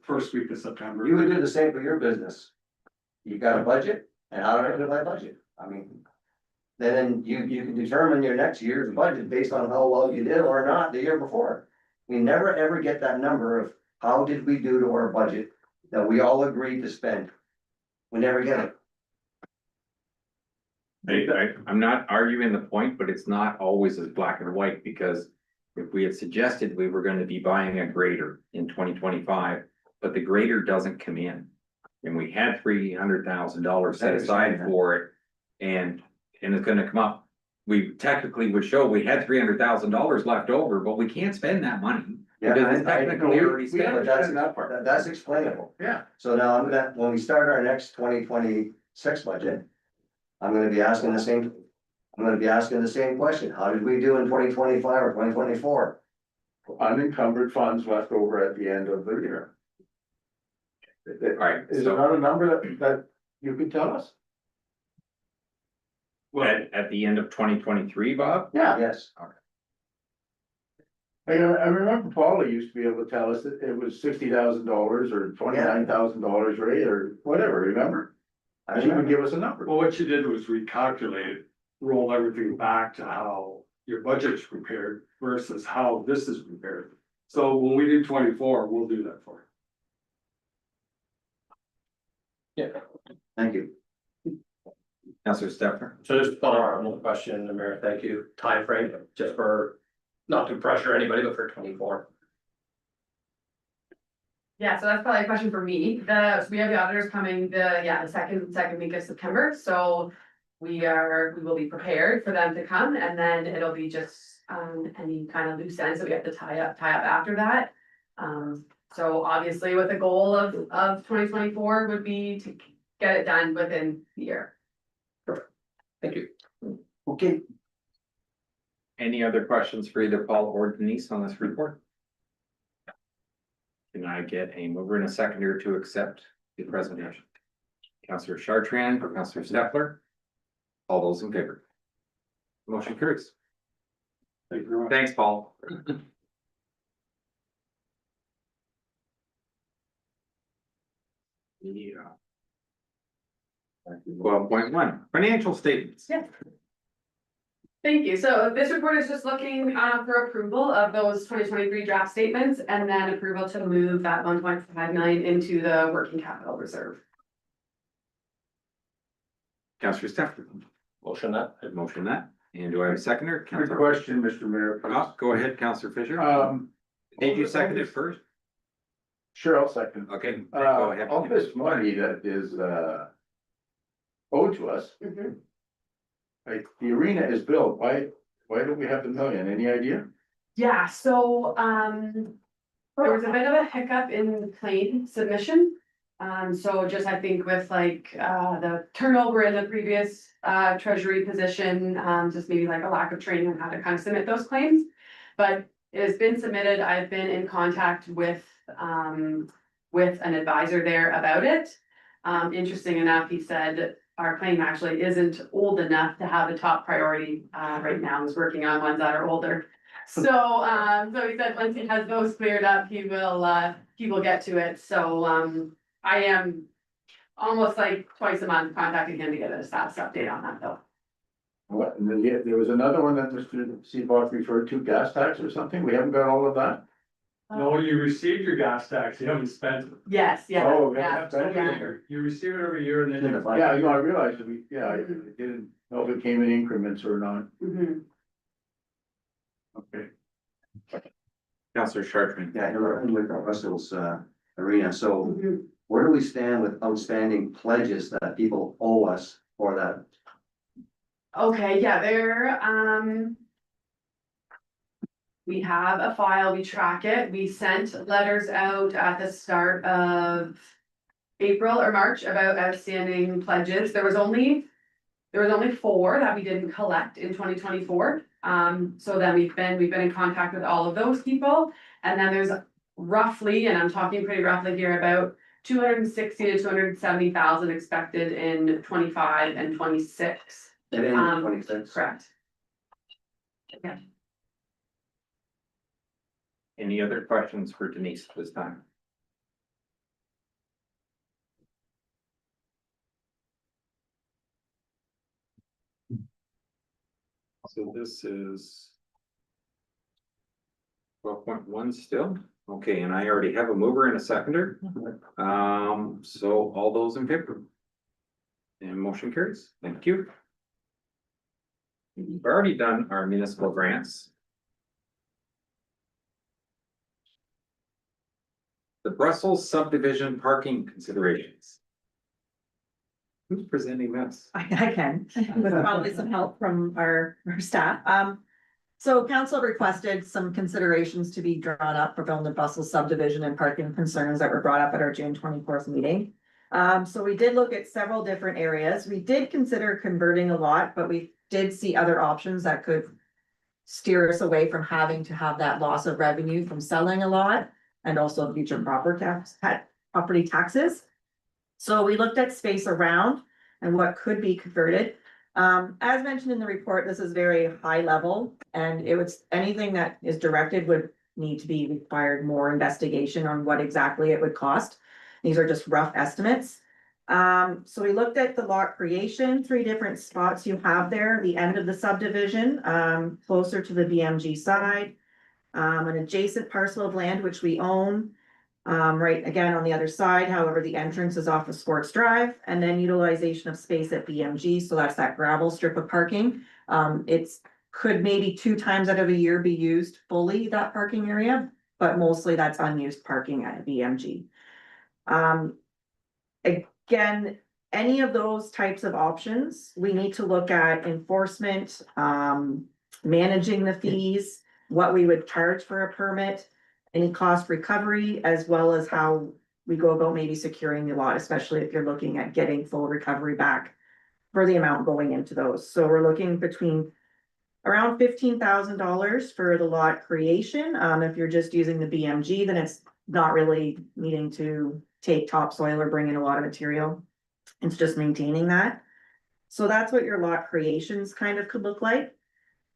First week of September. You would do the same for your business. You got a budget, and how did I do my budget? I mean, then you can determine your next year's budget based on how well you did or not the year before. We never ever get that number of how did we do to our budget that we all agreed to spend. We never get it. I'm not arguing the point, but it's not always as black and white because if we had suggested we were gonna be buying a grader in 2025, but the grader doesn't come in. And we had $300,000 set aside for it, and it's gonna come up. We technically would show we had $300,000 left over, but we can't spend that money. Yeah, Because it's I- technically already we spent. understand that part. That's explainable. Yeah. So now I'm gonna, when we start our next 2026 budget, I'm gonna be asking the same question. How did we do in 2025 or 2024? Unencumbered funds left over at the end of the year. Alright, Is so- there not a number that you could tell us? At the end of 2023, Bob? Yeah. Yes, I remember Paula used to be able to tell us that it was $60,000 or $29,000 rate or whatever, remember? I And she would remember. give us a number. Well, what you did was recalculate, roll everything back to how your budget's prepared versus how this is prepared. So when we do 24, we'll do that for you. Yeah, Thank you. Councillor Stefan? so just follow on the question, the mayor, thank you, timeframe, just for, not to pressure anybody, but for 24. Yeah, so that's probably a question for me. So we have the auditors coming the second week of September, so. We will be prepared for them to come, and then it'll be just any kind of loose ends that we have to tie up after that. So obviously with the goal of 2024 would be to get it done within the year. Thank you. Okay, Any other questions for either Paul or Denise on this report? Can I get a mover and a seconder to accept the presentation? Councillor Chartrand, Councillor Stefler? All those in favor? Motion carries. Thank you very much. Thanks, Paul. Yeah. 12.1, financial statements. Yeah. Thank you. So this report is just looking for approval of those 2023 draft statements and then approval to move that 1.5 million into the working capital reserve. Councillor Stefler, Motion that. motion that, and do I have a seconder? Good Councillor- question, Mr. Mayor. Oh, go ahead, Councillor Fisher. Did you second it first? Sure, I'll second. Okay, go ahead. All this money that is, owed to us, like, the arena is built, why don't we have the million, any idea? Yeah, so there was a bit of a hiccup in claim submission. So just I think with like the turnover in the previous treasury position, just maybe like a lack of training on how to kind of submit those claims. But it has been submitted. I've been in contact with an advisor there about it. Interesting enough, he said our claim actually isn't old enough to have a top priority right now. He's working on ones that are older. So so he said once he has those cleared up, he will get to it. So I am almost like twice a month contacting him to get a status update on that though. What, and then there was another one that Mr. Seabock referred to, gas tax or something, we haven't got all of that? No, you received your gas tax, you haven't spent it. Yes, yeah. Oh, yeah, yeah. You receive it every year and then. you- Yeah, I realized that I didn't know if it came in increments or not, Mhm. okay. Councillor Chartrand. yeah, you're with Russell's arena, so Mhm. where do we stand with outstanding pledges that people owe us for that? Okay, yeah, we have a file, we track it, we sent letters out at the start of April or March about outstanding pledges. There was only 4 that we didn't collect in 2024. So then we've been in contact with all of those people, and then there's roughly, and I'm talking pretty roughly here, about 260 to 270,000 expected in 25 and 26. At end of 26? Correct. Yeah. Any other questions for Denise this time? So this is 12.1 still, okay, and I already have a mover and a seconder. So all those in favor? And motion carries, thank you. We've already done our municipal grants. The Brussels subdivision parking considerations. Who's presenting this? I can, with probably some help from our staff. So council requested some considerations to be drawn up for the Brussels subdivision and parking concerns that were brought up at our June 24th meeting. So we did look at several different areas. We did consider converting a lot, but we did see other options that could steer us away from having to have that loss of revenue from selling a lot and also future property taxes. So we looked at space around and what could be converted. As mentioned in the report, this is very high level and it was anything that is directed would need to be required more investigation on what exactly it would cost. These are just rough estimates. So we looked at the lot creation, 3 different spots you have there, the end of the subdivision, closer to the BMG side. An adjacent parcel of land which we own, right again on the other side, however, the entrance is off of Sports Drive, and then utilization of space at BMG, so that's that gravel strip of parking. It's could maybe 2 times out of a year be used fully, that parking area, but mostly that's unused parking at BMG. Again, any of those types of options, we need to look at enforcement, managing the fees, what we would charge for a permit, any cost recovery, as well as how we go about maybe securing the lot, especially if you're looking at getting full recovery back for the amount going into those. So we're looking between around $15,000 for the lot creation. If you're just using the BMG, then it's not really needing to take topsoil or bring in a lot of material. It's just maintaining that. So that's what your lot creations kind of could look like.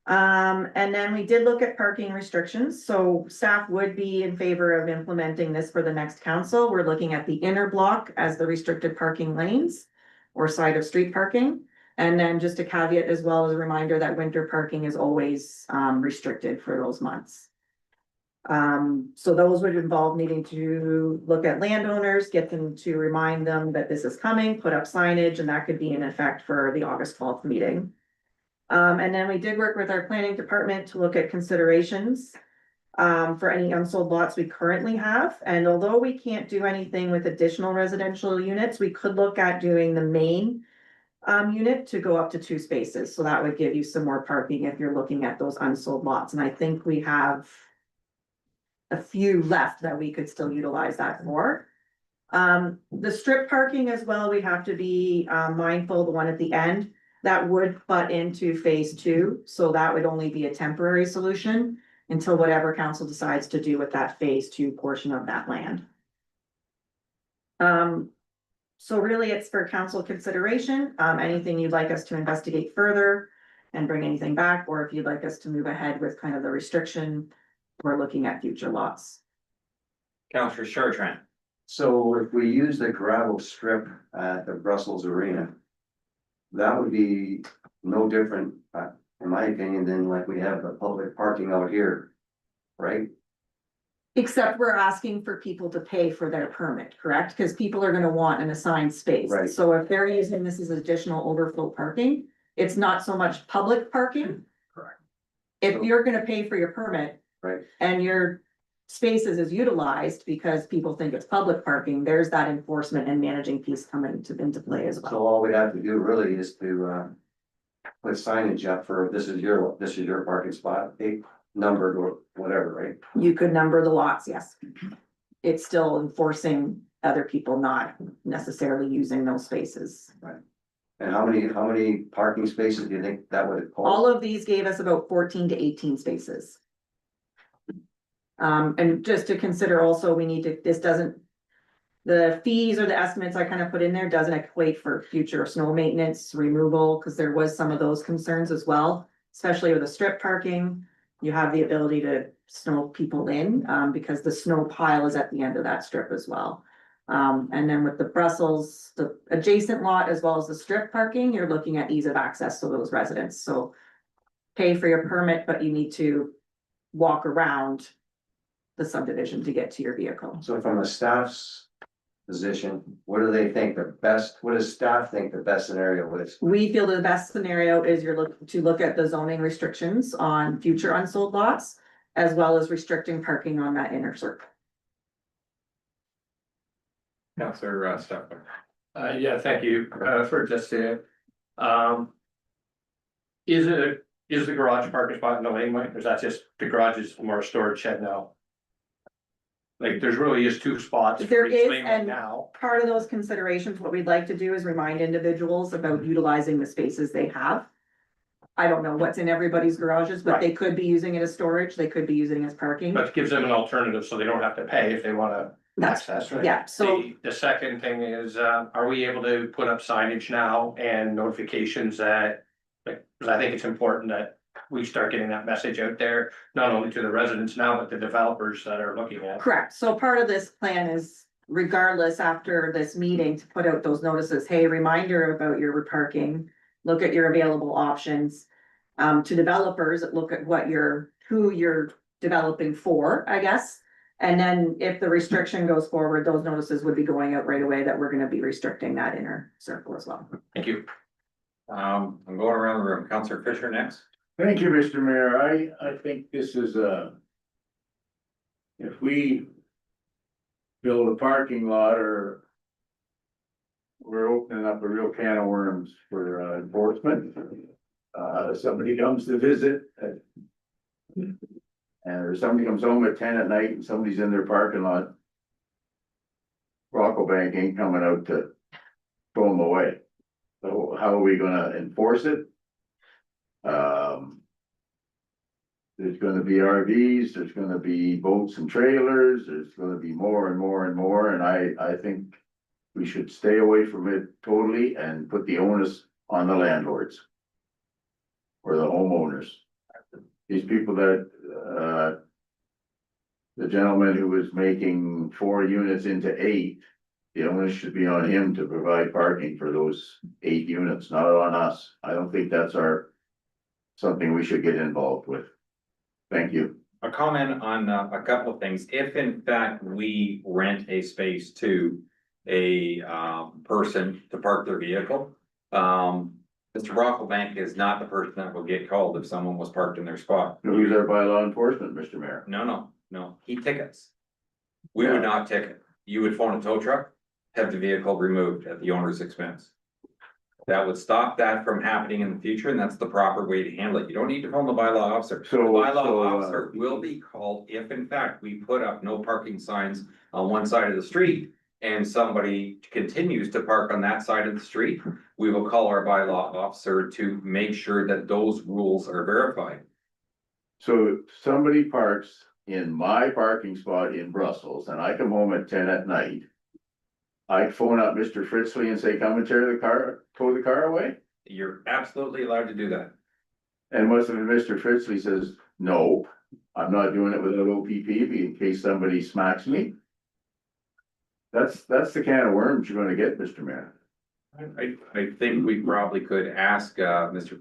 And then we did look at parking restrictions. So staff would be in favor of implementing this for the next council. We're looking at the inner block as the restricted parking lanes or side of street parking. And then just a caveat as well as a reminder that winter parking is always restricted for those months. So those would involve needing to look at landowners, get them to remind them that this is coming, put up signage, and that could be in effect for the August 12th meeting. And then we did work with our planning department to look at considerations for any unsold lots we currently have. And although we can't do anything with additional residential units, we could look at doing the main unit to go up to 2 spaces. So that would give you some more parking if you're looking at those unsold lots. And I think we have a few left that we could still utilize that for. The strip parking as well, we have to be mindful, the one at the end, that would butt into phase 2. So that would only be a temporary solution until whatever council decides to do with that phase 2 portion of that land. So really it's for council consideration, anything you'd like us to investigate further and bring anything back, or if you'd like us to move ahead with kind of the restriction, we're looking at future lots. Councillor Chartrand. So if we use the gravel strip at the Brussels Arena, that would be no different, in my opinion, than like we have the public parking out here, right? Except we're asking for people to pay for their permit, correct? Because people are gonna want an assigned space. Right. So if they're using this as additional overflow parking, it's not so much public parking. Correct. If you're gonna pay for your permit. Right. And your spaces is utilized because people think it's public parking, there's that enforcement and managing piece coming into play as well. So all we have to do really is to put signage up for this is your parking spot, 8 numbered or whatever, right? You could number the lots, yes. It's still enforcing other people not necessarily using those spaces. And how many parking spaces do you think that would hold? All of these gave us about 14 to 18 spaces. And just to consider also, we need to, this doesn't, the fees or the estimates I kind of put in there doesn't equate for future snow maintenance, removal, because there was some of those concerns as well, especially with the strip parking. You have the ability to snow people in, because the snow pile is at the end of that strip as well. And then with the Brussels, the adjacent lot as well as the strip parking, you're looking at ease of access to those residents. So pay for your permit, but you need to walk around the subdivision to get to your vehicle. So from a staff's position, what do they think the best, what does staff think the best scenario is? We feel the best scenario is you're looking to look at the zoning restrictions on future unsold lots, as well as restricting parking on that inner circle. Counselor Stefan. Yeah, thank you, for just saying. Is the garage parking spot in the laneway, or is that just, the garage is more a storage shed now? Like, there's really is two spots for There each is, laneway and now. part of those considerations, what we'd like to do is remind individuals about utilizing the spaces they have. I don't know what's in everybody's garages, but they could be using it as storage, they could be using it as parking. But it gives them an alternative, so they don't have to pay if they wanna That's, access, right? yeah, so The second thing is, are we able to put up signage now and notifications that, like, because I think it's important that we start getting that message out there, not only to the residents now, but the developers that are looking at. correct, so part of this plan is regardless after this meeting to put out those notices, hey, reminder about your parking. Look at your available options. To developers, look at who you're developing for, I guess. And then if the restriction goes forward, those notices would be going out right away that we're gonna be restricting that inner circle as well. Thank you. I'm going around the room. Counselor Fisher next. Thank you, Mr. Mayor. I think this is if we build a parking lot or we're opening up a real can of worms for enforcement. Somebody comes to visit and or somebody comes home at 10 at night and somebody's in their parking lot. Rocco Bank ain't coming out to throw them away. So how are we gonna enforce it? There's gonna be RVs, there's gonna be boats and trailers, there's gonna be more and more and more, and I think we should stay away from it totally and put the onus on the landlords. Or the homeowners. These people that, the gentleman who was making 4 units into 8, the onus should be on him to provide parking for those 8 units, not on us. I don't think that's something we should get involved with. Thank you. A comment on a couple of things. If in fact we rent a space to a person to park their vehicle, Mr. Brocklebank is not the person that will get called if someone was parked in their spot. Who's there by law enforcement, Mr. Mayor? No, he tickets. We would not ticket. You would phone a tow truck, have the vehicle removed at the owner's expense. That would stop that from happening in the future, and that's the proper way to handle it. You don't need to phone the bylaw officer. The bylaw officer will be called if in fact we put up no parking signs on one side of the street and somebody continues to park on that side of the street. We will call our bylaw officer to make sure that those rules are verified. So somebody parks in my parking spot in Brussels and I come home at 10 at night. I phone up Mr. Fritzley and say, come and tow the car away? You're absolutely allowed to do that. And most of it, Mr. Fritzley says, no, I'm not doing it without OPP in case somebody smacks me. That's the can of worms you're gonna get, Mr. Mayor. I think we probably could ask Mr.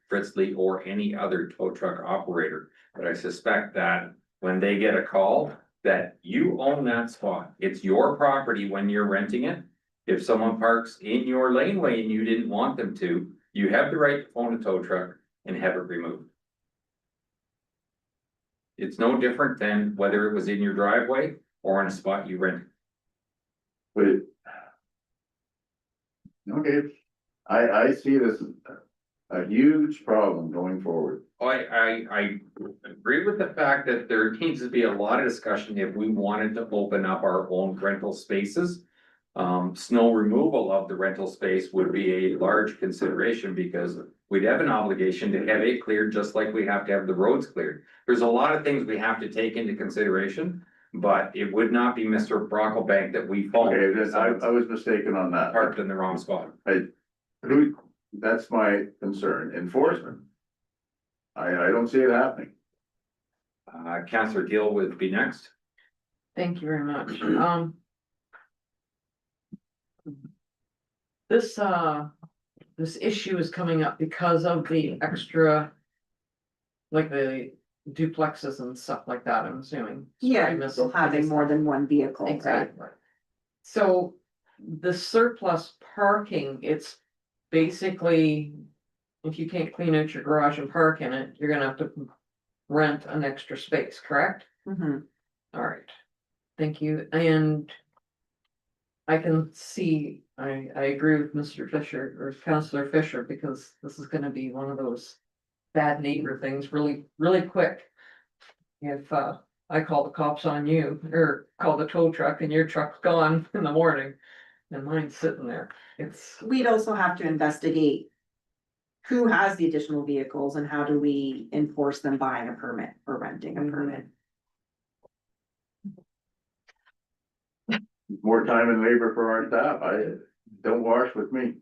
Fritzley or any other tow truck operator, but I suspect that when they get a call, that you own that spot. It's your property when you're renting it. If someone parks in your laneway and you didn't want them to, you have the right to phone a tow truck and have it removed. It's no different than whether it was in your driveway or in a spot you rented. But okay, I see this as a huge problem going forward. I agree with the fact that there needs to be a lot of discussion if we wanted to open up our own rental spaces. Snow removal of the rental space would be a large consideration because we'd have an obligation to have it cleared just like we have to have the roads cleared. There's a lot of things we have to take into consideration, but it would not be Mr. Brocklebank that we follow. Okay, then I was mistaken on that. Parked in the wrong spot. That's my concern, enforcement. I don't see it happening. Councillor Gill would be next. Thank you very much. This issue is coming up because of the extra, like the duplexes and stuff like that, I'm assuming. Yeah, so having more than one vehicle, right? Exactly. So the surplus parking, it's basically, if you can't clean out your garage and park in it, you're gonna have to rent an extra space, correct? Mhm. All right, thank you. And I can see, I agree with Mr. Fisher or Counselor Fisher, because this is gonna be one of those bad neighbor things really, really quick. If, I call the cops on you, or call the tow truck and your truck's gone in the morning, and mine's sitting there, it's. We'd also have to investigate who has the additional vehicles and how do we enforce them buying a permit or renting a permit? More time and labor for our staff, don't wash with me.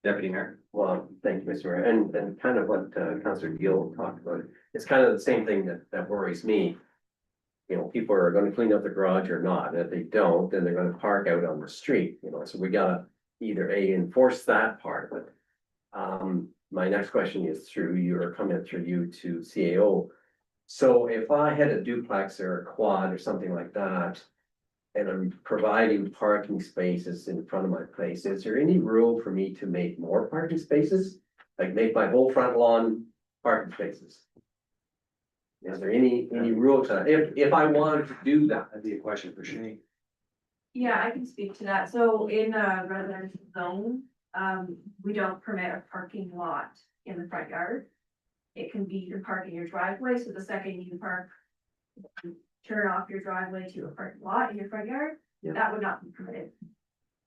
Deputy Mayor. Well, thank you, Mr. Mayor, and kind of what Councilor Gill talked about, it's kind of the same thing that worries me. You know, people are gonna clean up the garage or not, and if they don't, then they're gonna park out on the street, you know, so we gotta either enforce that part of it. My next question is through your comment through you to CAO. So if I had a duplex or a quad or something like that, and I'm providing parking spaces in front of my place, is there any rule for me to make more parking spaces? Like make my whole front lawn parking spaces? Is there any rule to that? If I wanted to do that? That'd be a question for Shane. Yeah, I can speak to that. So in a residential zone, we don't permit a parking lot in the front yard. It can be you park in your driveway, so the second you park, turn off your driveway to a parking lot in your front yard, that would not be permitted.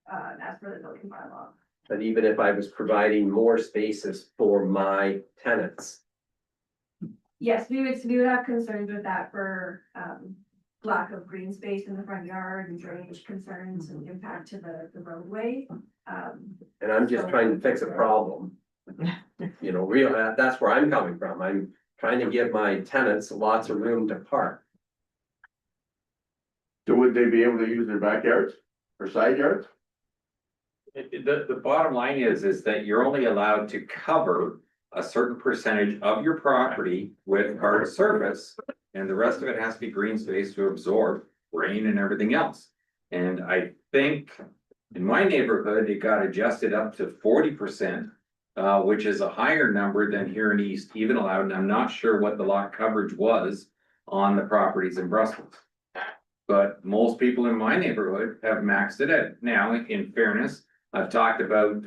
As per the building bylaw. But even if I was providing more spaces for my tenants, Yes, we would have concerns with that for, lack of green space in the front yard and drainage concerns and impact to the roadway. and I'm just trying to fix a problem. You know, that's where I'm coming from. I'm trying to give my tenants lots of room to park. So would they be able to use their backyards or side yards? The bottom line is that you're only allowed to cover a certain percentage of your property with hard surface. And the rest of it has to be green space to absorb rain and everything else. And I think in my neighborhood, it got adjusted up to 40%. Which is a higher number than here in East even allowed, and I'm not sure what the lot coverage was on the properties in Brussels. But most people in my neighborhood have maxed it out. Now, in fairness, I've talked about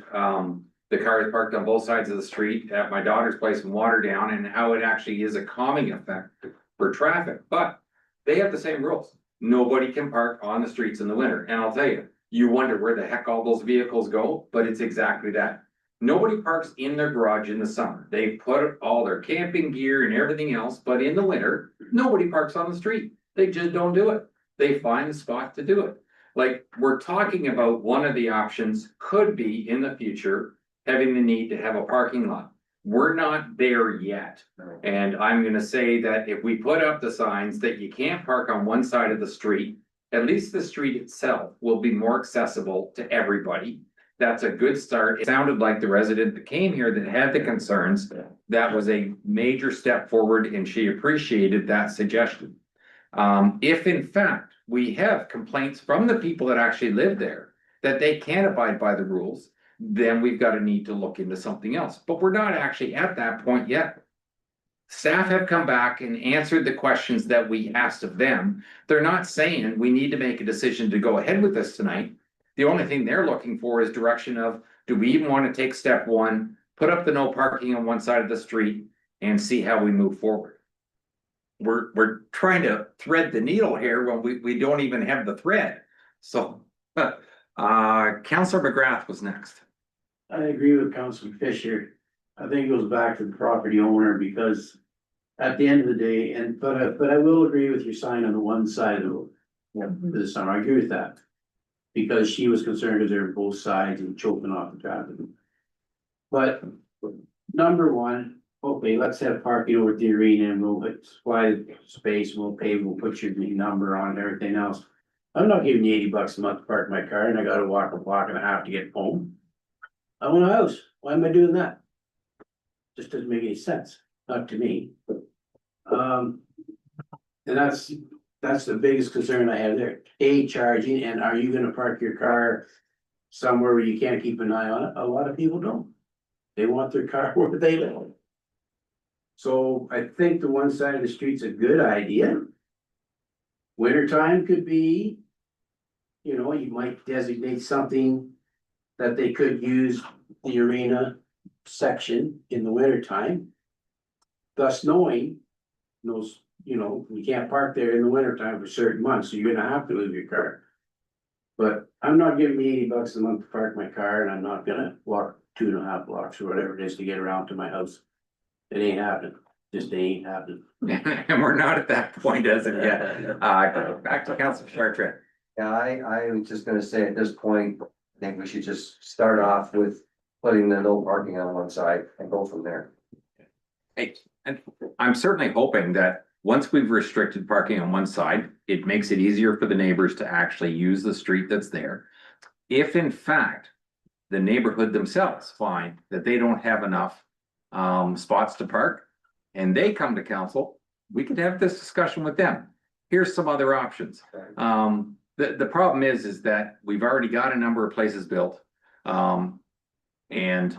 the cars parked on both sides of the street at my daughter's place in Waterdown and how it actually is a calming effect for traffic, but they have the same rules. Nobody can park on the streets in the winter, and I'll tell you, you wonder where the heck all those vehicles go, but it's exactly that. Nobody parks in their garage in the summer. They put all their camping gear and everything else, but in the winter, nobody parks on the street. They just don't do it. They find a spot to do it. Like, we're talking about one of the options could be in the future, having the need to have a parking lot. We're not there yet. And I'm gonna say that if we put up the signs that you can't park on one side of the street, at least the street itself will be more accessible to everybody. That's a good start. It sounded like the resident that came here that had the concerns, that was a major step forward and she appreciated that suggestion. If in fact we have complaints from the people that actually live there, that they can't abide by the rules, then we've got a need to look into something else. But we're not actually at that point yet. Staff have come back and answered the questions that we asked of them. They're not saying we need to make a decision to go ahead with this tonight. The only thing they're looking for is direction of, do we even want to take step one, put up the no parking on one side of the street and see how we move forward? We're trying to thread the needle here when we don't even have the thread. So, Councillor McGrath was next. I agree with Councilor Fisher. I think it goes back to the property owner because at the end of the day, but I will agree with your sign on the one side of the summer. I agree with that. Because she was concerned because they're both sides and choking off the traffic. But number one, okay, let's have parking over at the arena and we'll supply space, we'll pay, we'll put your number on and everything else. I'm not giving you $80 a month to park my car and I gotta walk a block and a half to get home. I want a house. Why am I doing that? Just doesn't make any sense, not to me. And that's the biggest concern I have there. Charging, and are you gonna park your car somewhere where you can't keep an eye on it? A lot of people don't. They want their car where they live. So I think the one side of the street's a good idea. Wintertime could be you know, you might designate something that they could use the arena section in the winter time. Thus knowing those, you know, you can't park there in the winter time for certain months, so you're gonna have to move your car. But I'm not giving you $80 a month to park my car, and I'm not gonna walk 2.5 blocks or whatever it is to get around to my house. It ain't happening, just ain't happening. And we're not at that point as of yet. Back to Councilor Chartrand. Yeah, I was just gonna say at this point, I think we should just start off with putting the no parking on one side and go from there. Hey, and I'm certainly hoping that once we've restricted parking on one side, it makes it easier for the neighbors to actually use the street that's there. If in fact, the neighborhood themselves find that they don't have enough spots to park and they come to council, we could have this discussion with them. Here's some other options. The problem is that we've already got a number of places built. And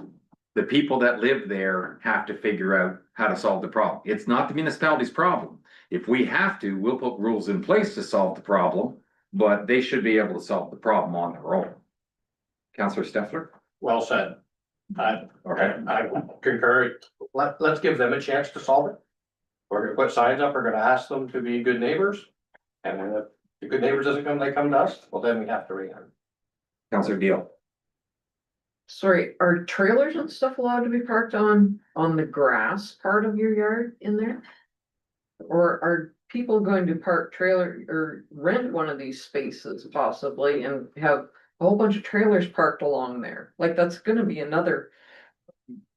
the people that live there have to figure out how to solve the problem. It's not the municipality's problem. If we have to, we'll put rules in place to solve the problem, but they should be able to solve the problem on their own. Councillor Steffler? Well said. I concur. Let's give them a chance to solve it. We're gonna put signs up, we're gonna ask them to be good neighbors. And when the good neighbors doesn't come, they come to us, well, then we have to react. Councillor Deal? Sorry, are trailers and stuff allowed to be parked on the grass part of your yard in there? Or are people going to park trailer or rent one of these spaces possibly and have a whole bunch of trailers parked along there? Like, that's gonna be another.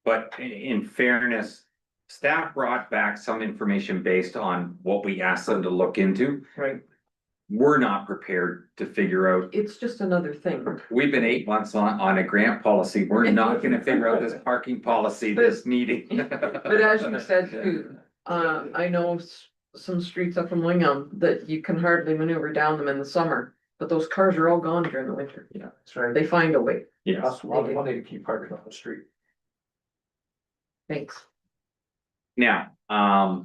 But in fairness, staff brought back some information based on what we asked them to look into. Right. We're not prepared to figure out. It's just another thing. We've been 8 months on a grant policy. We're not gonna figure out this parking policy this meeting. But as you said too, I know some streets up in Wingham that you can hardly maneuver down them in the summer, but those cars are all gone during the winter. Yeah, that's right. They find a way. Yes. That's a lot of money to keep parking on the street. Thanks. Now,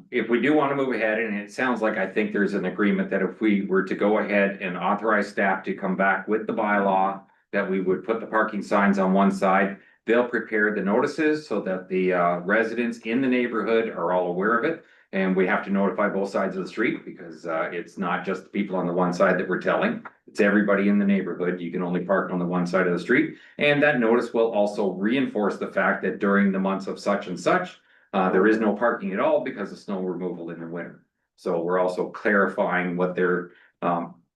if we do want to move ahead, and it sounds like I think there's an agreement that if we were to go ahead and authorize staff to come back with the bylaw, that we would put the parking signs on one side, they'll prepare the notices so that the residents in the neighborhood are all aware of it. And we have to notify both sides of the street because it's not just the people on the one side that we're telling. It's everybody in the neighborhood. You can only park on the one side of the street. And that notice will also reinforce the fact that during the months of such and such, there is no parking at all because of snow removal in the winter. So we're also clarifying what their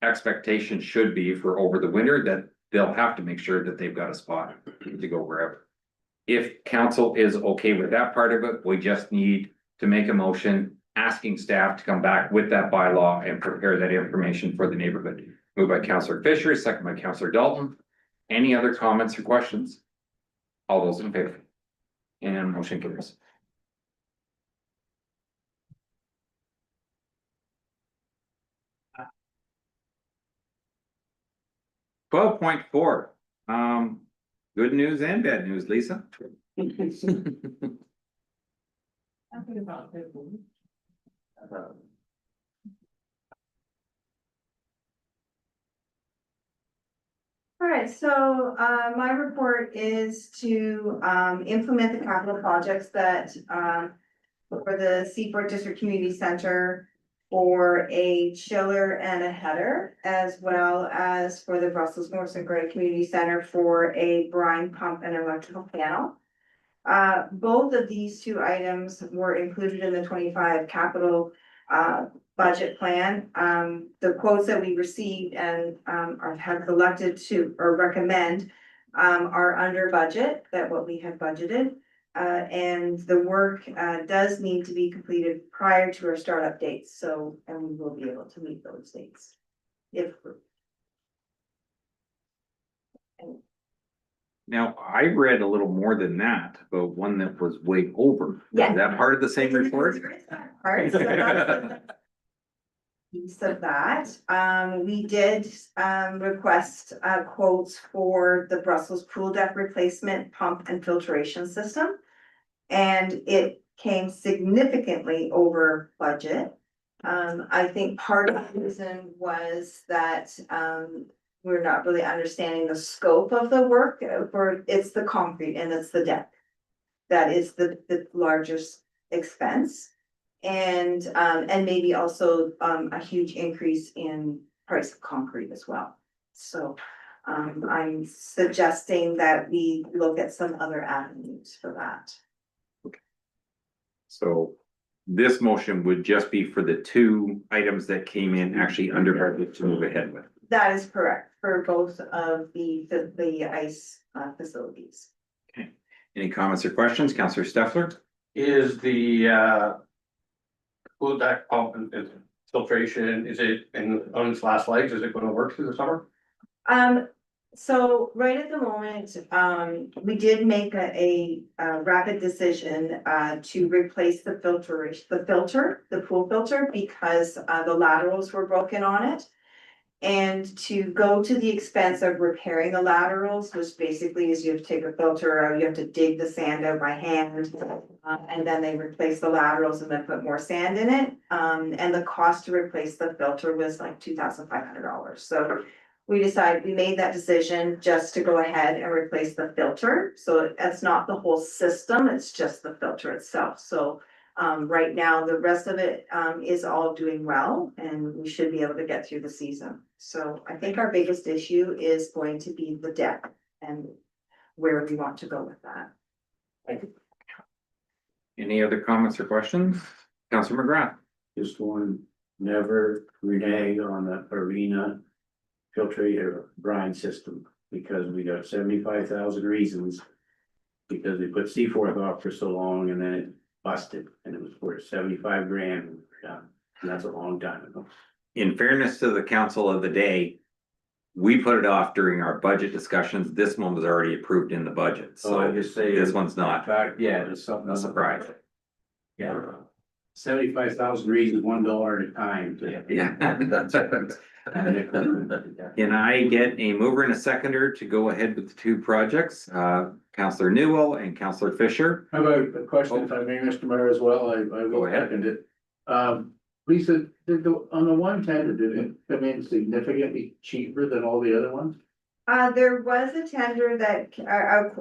expectation should be for over the winter, that they'll have to make sure that they've got a spot to go wherever. If council is okay with that part of it, we just need to make a motion asking staff to come back with that bylaw and prepare that information for the neighborhood. Moved by Councillor Fisher, second by Councillor Dalton. Any other comments or questions? All those in favor? And motion carries. Twelve point four, good news and bad news, Lisa. All right, so my report is to implement the capital projects that for the Seaport District Community Center for a chiller and a header, as well as for the Brussels Morrison Gray Community Center for a brine pump and electrical panel. Both of these two items were included in the 25 capital budget plan. The quotes that we received and have elected to or recommend are under budget, that what we have budgeted. And the work does need to be completed prior to our startup dates, so, and we will be able to meet those dates if approved. Now, I read a little more than that, but one that was way over. Yeah. Is that part of the same report? Part, so that's piece of that. We did request quotes for the Brussels pool deck replacement pump and filtration system. And it came significantly over budget. I think part of the reason was that we're not really understanding the scope of the work, it's the concrete and it's the deck. That is the largest expense. And maybe also, a huge increase in price of concrete as well. So, I'm suggesting that we look at some other avenues for that. So this motion would just be for the two items that came in actually under budget to move ahead with. That is correct for both of the ice facilities. Okay, any comments or questions? Councillor Stefler? Is the pool deck pump and filtration, is it on its last legs? Is it gonna work through the summer? So right at the moment, we did make a rapid decision to replace the pool filter, because the laterals were broken on it. And to go to the expense of repairing the laterals, which basically is you have to take a filter out, you have to dig the sand out by hand. And then they replace the laterals and then put more sand in it. And the cost to replace the filter was like $2,500. So we made that decision just to go ahead and replace the filter. So it's not the whole system, it's just the filter itself. So right now, the rest of it is all doing well, and we should be able to get through the season. So I think our biggest issue is going to be the deck and where we want to go with that. Thank you. Any other comments or questions? Councillor McGrath? Just one, never renege on the arena filtrator brine system, because we got 75,000 reasons. Because we put C4 off for so long and then it busted and it was worth 75 grand. And we're done. And that's a long time ago. In fairness to the council of the day, we put it off during our budget discussions. This one was already approved in the budget, So I so just say. this one's not Yeah, there's something. a surprise. Yeah. 75,000 reasons, $1 at a time. Yeah. Can I get a mover and a seconder to go ahead with the two projects? Councillor Newell and Councillor Fisher. I have a question, if I may, Mr. Mayor, as well. I Go will ahead. second it. Lisa, on the one tender, did it come in significantly cheaper than all the other ones? There was a tender that,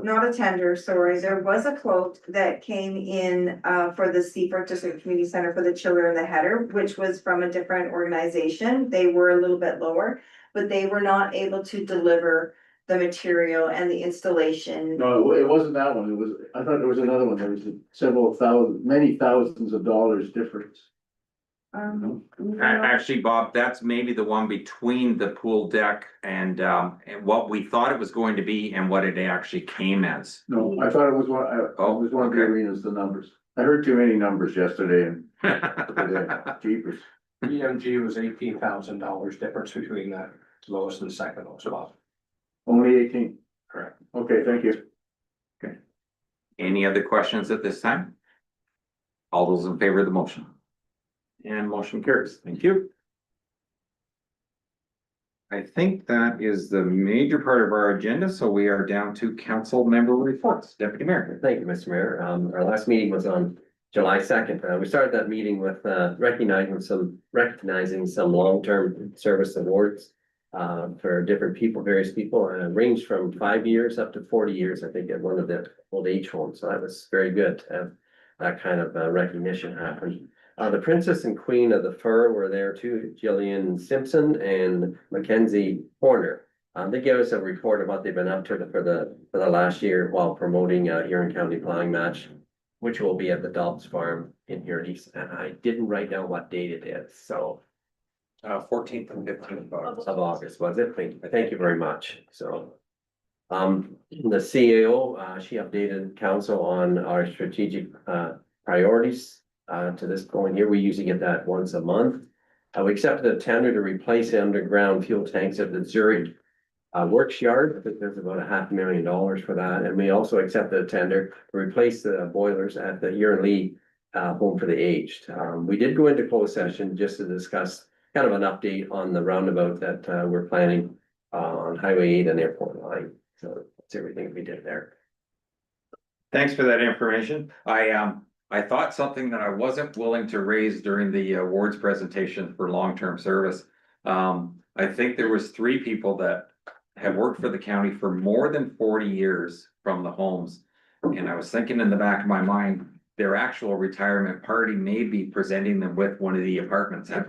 not a tender, sorry, there was a quote that came in, for the Seaford District Community Center for the Chiller and the Header, which was from a different organization. They were a little bit lower, but they were not able to deliver the material and the installation. No, it wasn't that one. It was, I thought there was another one. There was several thousand, many thousands of dollars difference. No. Actually, Bob, that's maybe the one between the pool deck and what we thought it was going to be and what it actually came as. No, I thought it was one, Oh, was one of the okay. arenas, the numbers. I heard too many numbers yesterday and jeepers. EMG was $18,000 difference between that lowest and second lowest spot. Only 18. Correct. Okay, thank you. Any other questions at this time? All those in favor of the motion? And motion carries. Thank you. I think that is the major part of our agenda, so we are down to council member reports. Deputy Mayor. Thank you, Mr. Mayor. Our last meeting was on July 2nd. We started that meeting with recognizing some long-term service awards for different people, various people, ranged from 5 years up to 40 years, I think, at one of the old age homes. So that was very good to have that kind of recognition happen. The Princess and Queen of the Fur were there too, Jillian Simpson and Mackenzie Horner. They gave us a report of what they've been up to for the last year while promoting Huron County Plowing Match, which will be at the Dobbs Farm in Huron East. And I didn't write down what date it is, so 14th and 15th of August, was it? Thank you very much. So the CAO, she updated council on our strategic priorities. To this point here, we usually get that once a month. We accepted a tender to replace the underground fuel tanks at the Zurich works yard. I think there's about $500,000 for that. And we also accepted a tender to replace the boilers at the Huron Lee home for the aged. We did go into closed session just to discuss kind of an update on the roundabout that we're planning on Highway 8 and Airport Line. So that's everything we did there. Thanks for that information. I thought something that I wasn't willing to raise during the awards presentation for long-term service. I think there was 3 people that have worked for the county for more than 40 years from the homes. And I was thinking in the back of my mind, their actual retirement party may be presenting them with one of the apartments. I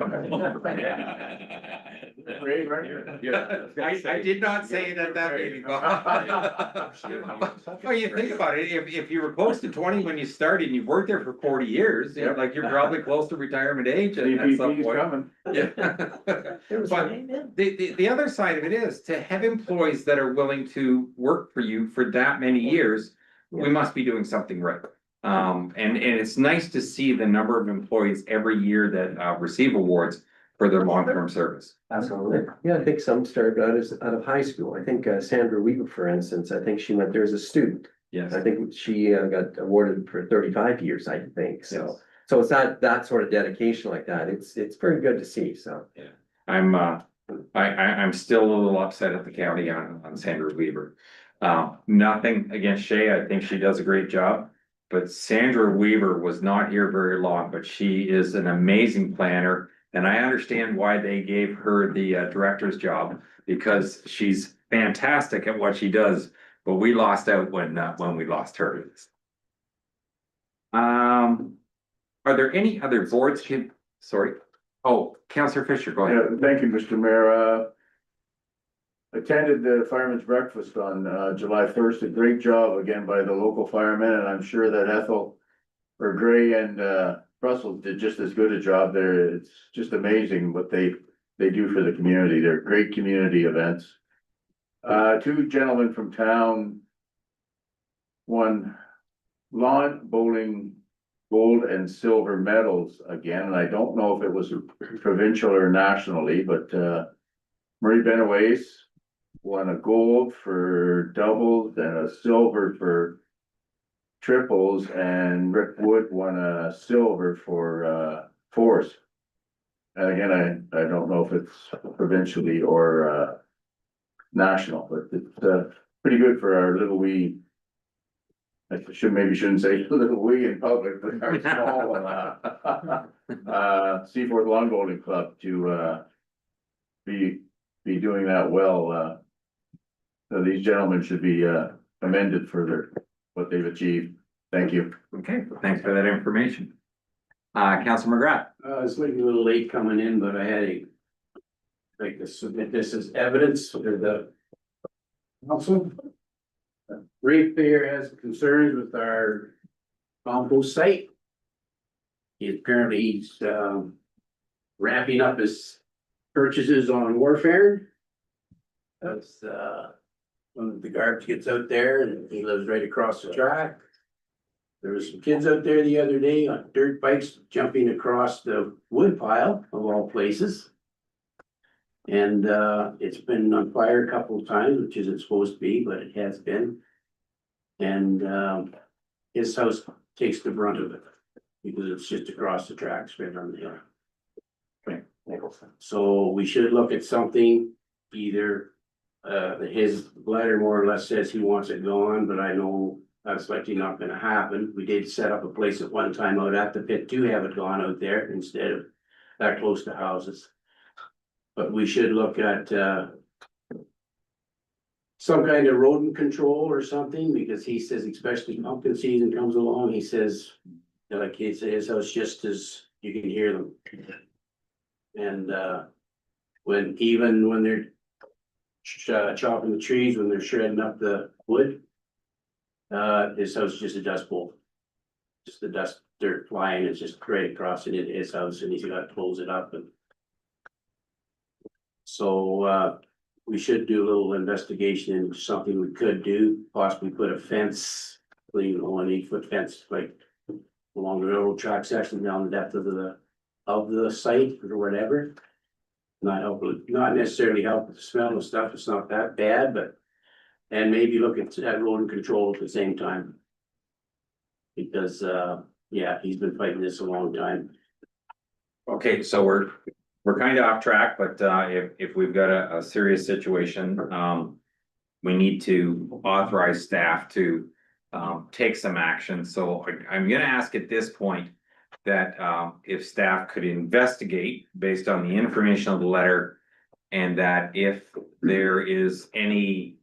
did not say it at that meeting. Well, you think about it, if you were close to 20 when you started and you've worked there for 40 years, Yep. like you're probably close to retirement age at some CPP's point. coming. Yeah. But the other side of it is to have employees that are willing to work for you for that many years, we must be doing something right. And it's nice to see the number of employees every year that receive awards for their long-term service. Absolutely. Yeah, I think some started out of high school. I think Sandra Weaver, for instance, I think she went there as a student. Yes. I think she got awarded for 35 years, I think, so. Yes. So it's that sort of dedication like that. It's very good to see, so. I'm still a little upset at the county on Sandra Weaver. Nothing against Shay, I think she does a great job. But Sandra Weaver was not here very long, but she is an amazing planner. And I understand why they gave her the director's job, because she's fantastic at what she does. But we lost out when we lost her. Are there any other boards? Sorry. Oh, Councillor Fisher, go ahead. Yeah, thank you, Mr. Mayor. Attended the fireman's breakfast on July 1st. A great job again by the local firemen, and I'm sure that Ethel or Gray and Russell did just as good a job there. It's just amazing what they do for the community. They're great community events. Two gentlemen from town won lawn bowling gold and silver medals again, and I don't know if it was provincial or nationally, but Marie Benaways won a gold for doubles and a silver for triples, and Rick Wood won a silver for fours. And again, I don't know if it's provincially or national, but it's pretty good for our little wee. Maybe shouldn't say little we in public, but our small Seaforth Lawn Bowling Club to be doing that well. So these gentlemen should be commended for what they've achieved. Thank you. Okay, thanks for that information. Councilor McGrath. I was looking a little late coming in, but I had like to submit this as evidence for the council. Ratepayer has concerns with our compost site. He's ramping up his purchases on Warfare. That's when the garbage gets out there, and he lives right across the track. There was some kids out there the other day on dirt bikes jumping across the wood pile of all places. And it's been on fire a couple of times, which isn't supposed to be, but it has been. And his house takes the brunt of it because it's just across the tracks right on the hill. Okay. So we should look at something, either his letter more or less says he wants it gone, but I know that's likely not gonna happen. We did set up a place at one time out at the pit to have it gone out there instead of that close to houses. But we should look at some kind of rodent control or something, because he says, especially pumpkin season comes along, he says, like his house just as you can hear them. And when they're chopping the trees, when they're shredding up the wood, his house is just a dust bowl. Just the dust, dirt flying, it's just right across it into his house, and he's got to close it up. And so we should do a little investigation into something we could do, possibly put a fence, an 8-foot fence, like along the railroad track section down the depth of the site or whatever. Not necessarily help with the smell and stuff, it's not that bad, but. And maybe look at rodent control at the same time. Because yeah, he's been fighting this a long time. Okay, so we're kind of off track, but if we've got a serious situation, we need to authorize staff to take some action. So I'm gonna ask at this point that if staff could investigate based on the information of the letter, And that if there is any,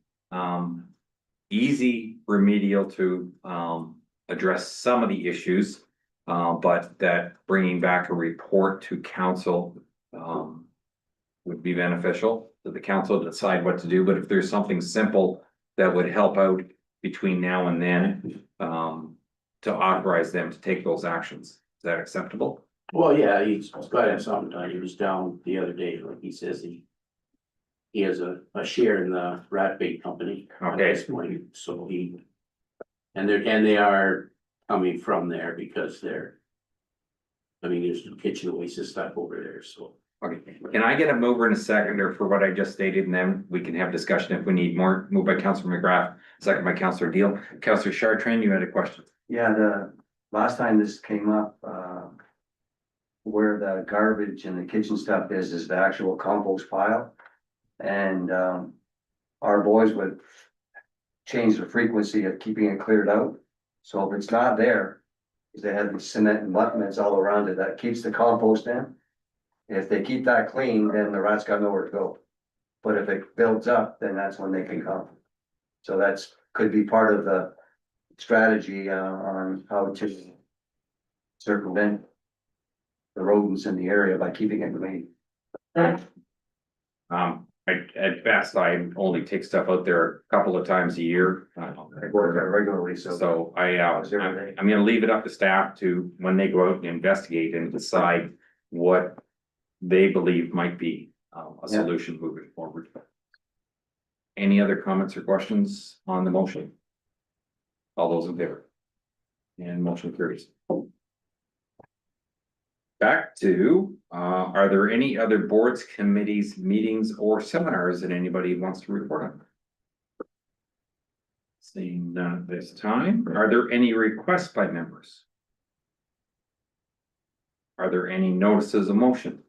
easy remedial to, address some of the issues. But that bringing back a report to council, would be beneficial to the council to decide what to do, but if there's something simple that would help out between now and then, to authorize them to take those actions, is that acceptable? Well, yeah, he's got to have something done. He was down the other day, like he says, he has a share in the rat bait company. At Okay. this point, so and they are coming from there because I mean, there's kitchen waste and stuff over there, so. Okay, can I get a mover and a seconder for what I just stated, and then we can have discussion if we need more. Moved by Councilor McGrath, second by Councilor Deal. Councilor Chartrand, you had a question? Yeah, the last time this came up, where the garbage and the kitchen stuff is the actual compost pile. And, our boys would change the frequency of keeping it cleared out. So if it's not there, because they have the cement and abutments all around it, that keeps the compost in. If they keep that clean, then the rats got nowhere to go. But if it builds up, then that's when they can come. So that's, could be part of the strategy, on how to circumvent the rodents in the area by keeping it clean. At best, I only take stuff out there a couple of times a year. I work there regularly, So I'm gonna leave it up to staff to, when they go out and investigate and decide what they believe might be a solution moving forward. Any other comments or questions on the motion? All those in favor? And motion carries. Back to, are there any other boards, committees, meetings, or seminars that anybody wants to report on? Seeing none at this time, are there any requests by members? Are there any notices of motion?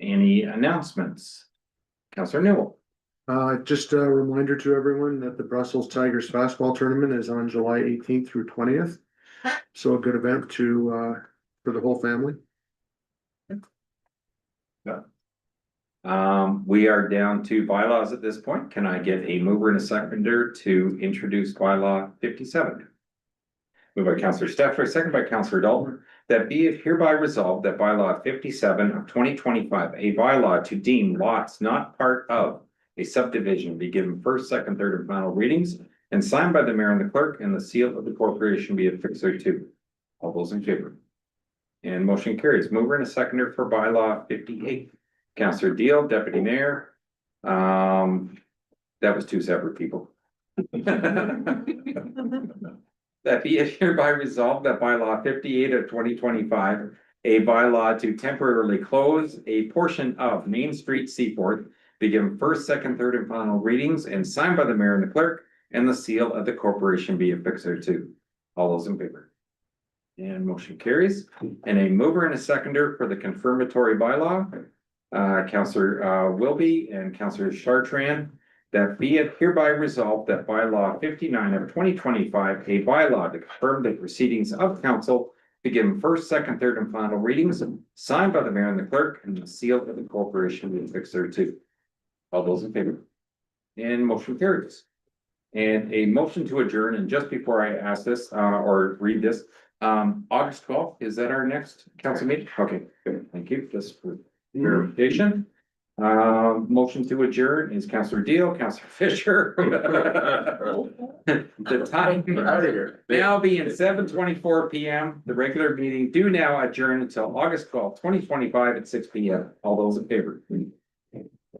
Any announcements? Councillor Newell. Just a reminder to everyone that the Brussels Tigers fastball tournament is on July 18th through 20th. So a good event for the whole family. We are down to bylaws at this point. Can I get a mover and a seconder to introduce bylaw 57? Moved by Councillor Steffer, second by Councillor Dalton, that be it hereby resolved that bylaw 57 of 2025, a bylaw to deem lots not part of a subdivision, be given first, second, third, and final readings, and signed by the mayor and the clerk, and the seal of the corporation be affixed thereto. All those in favor? And motion carries. Mover and a seconder for bylaw 58. Councillor Deal, deputy mayor. That was two separate people. That be it hereby resolved that bylaw 58 of 2025, a bylaw to temporarily close a portion of Main Street Seaport, be given first, second, third, and final readings, and signed by the mayor and the clerk, and the seal of the corporation be affixed thereto. All those in favor? And motion carries. And a mover and a seconder for the confirmatory bylaw, Councillor Wilby and Councillor Chartrand, that be it hereby resolved that bylaw 59 of 2025, a bylaw to confirm the proceedings of council, be given first, second, third, and final readings, signed by the mayor and the clerk, and the seal of the corporation be affixed thereto. All those in favor? And motion carries. And a motion to adjourn, and just before I ask this, or read this, August 12th, is that our next council meeting? Okay, good, thank you, just for verification. Motion to adjourn is Councillor Deal, Councillor Fisher. The time now being 7:24 p.m. The regular meeting do now adjourn until August 12th, 2025 at 6 p.m. All those in favor?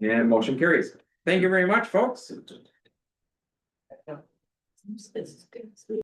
And motion carries. Thank you very much, folks.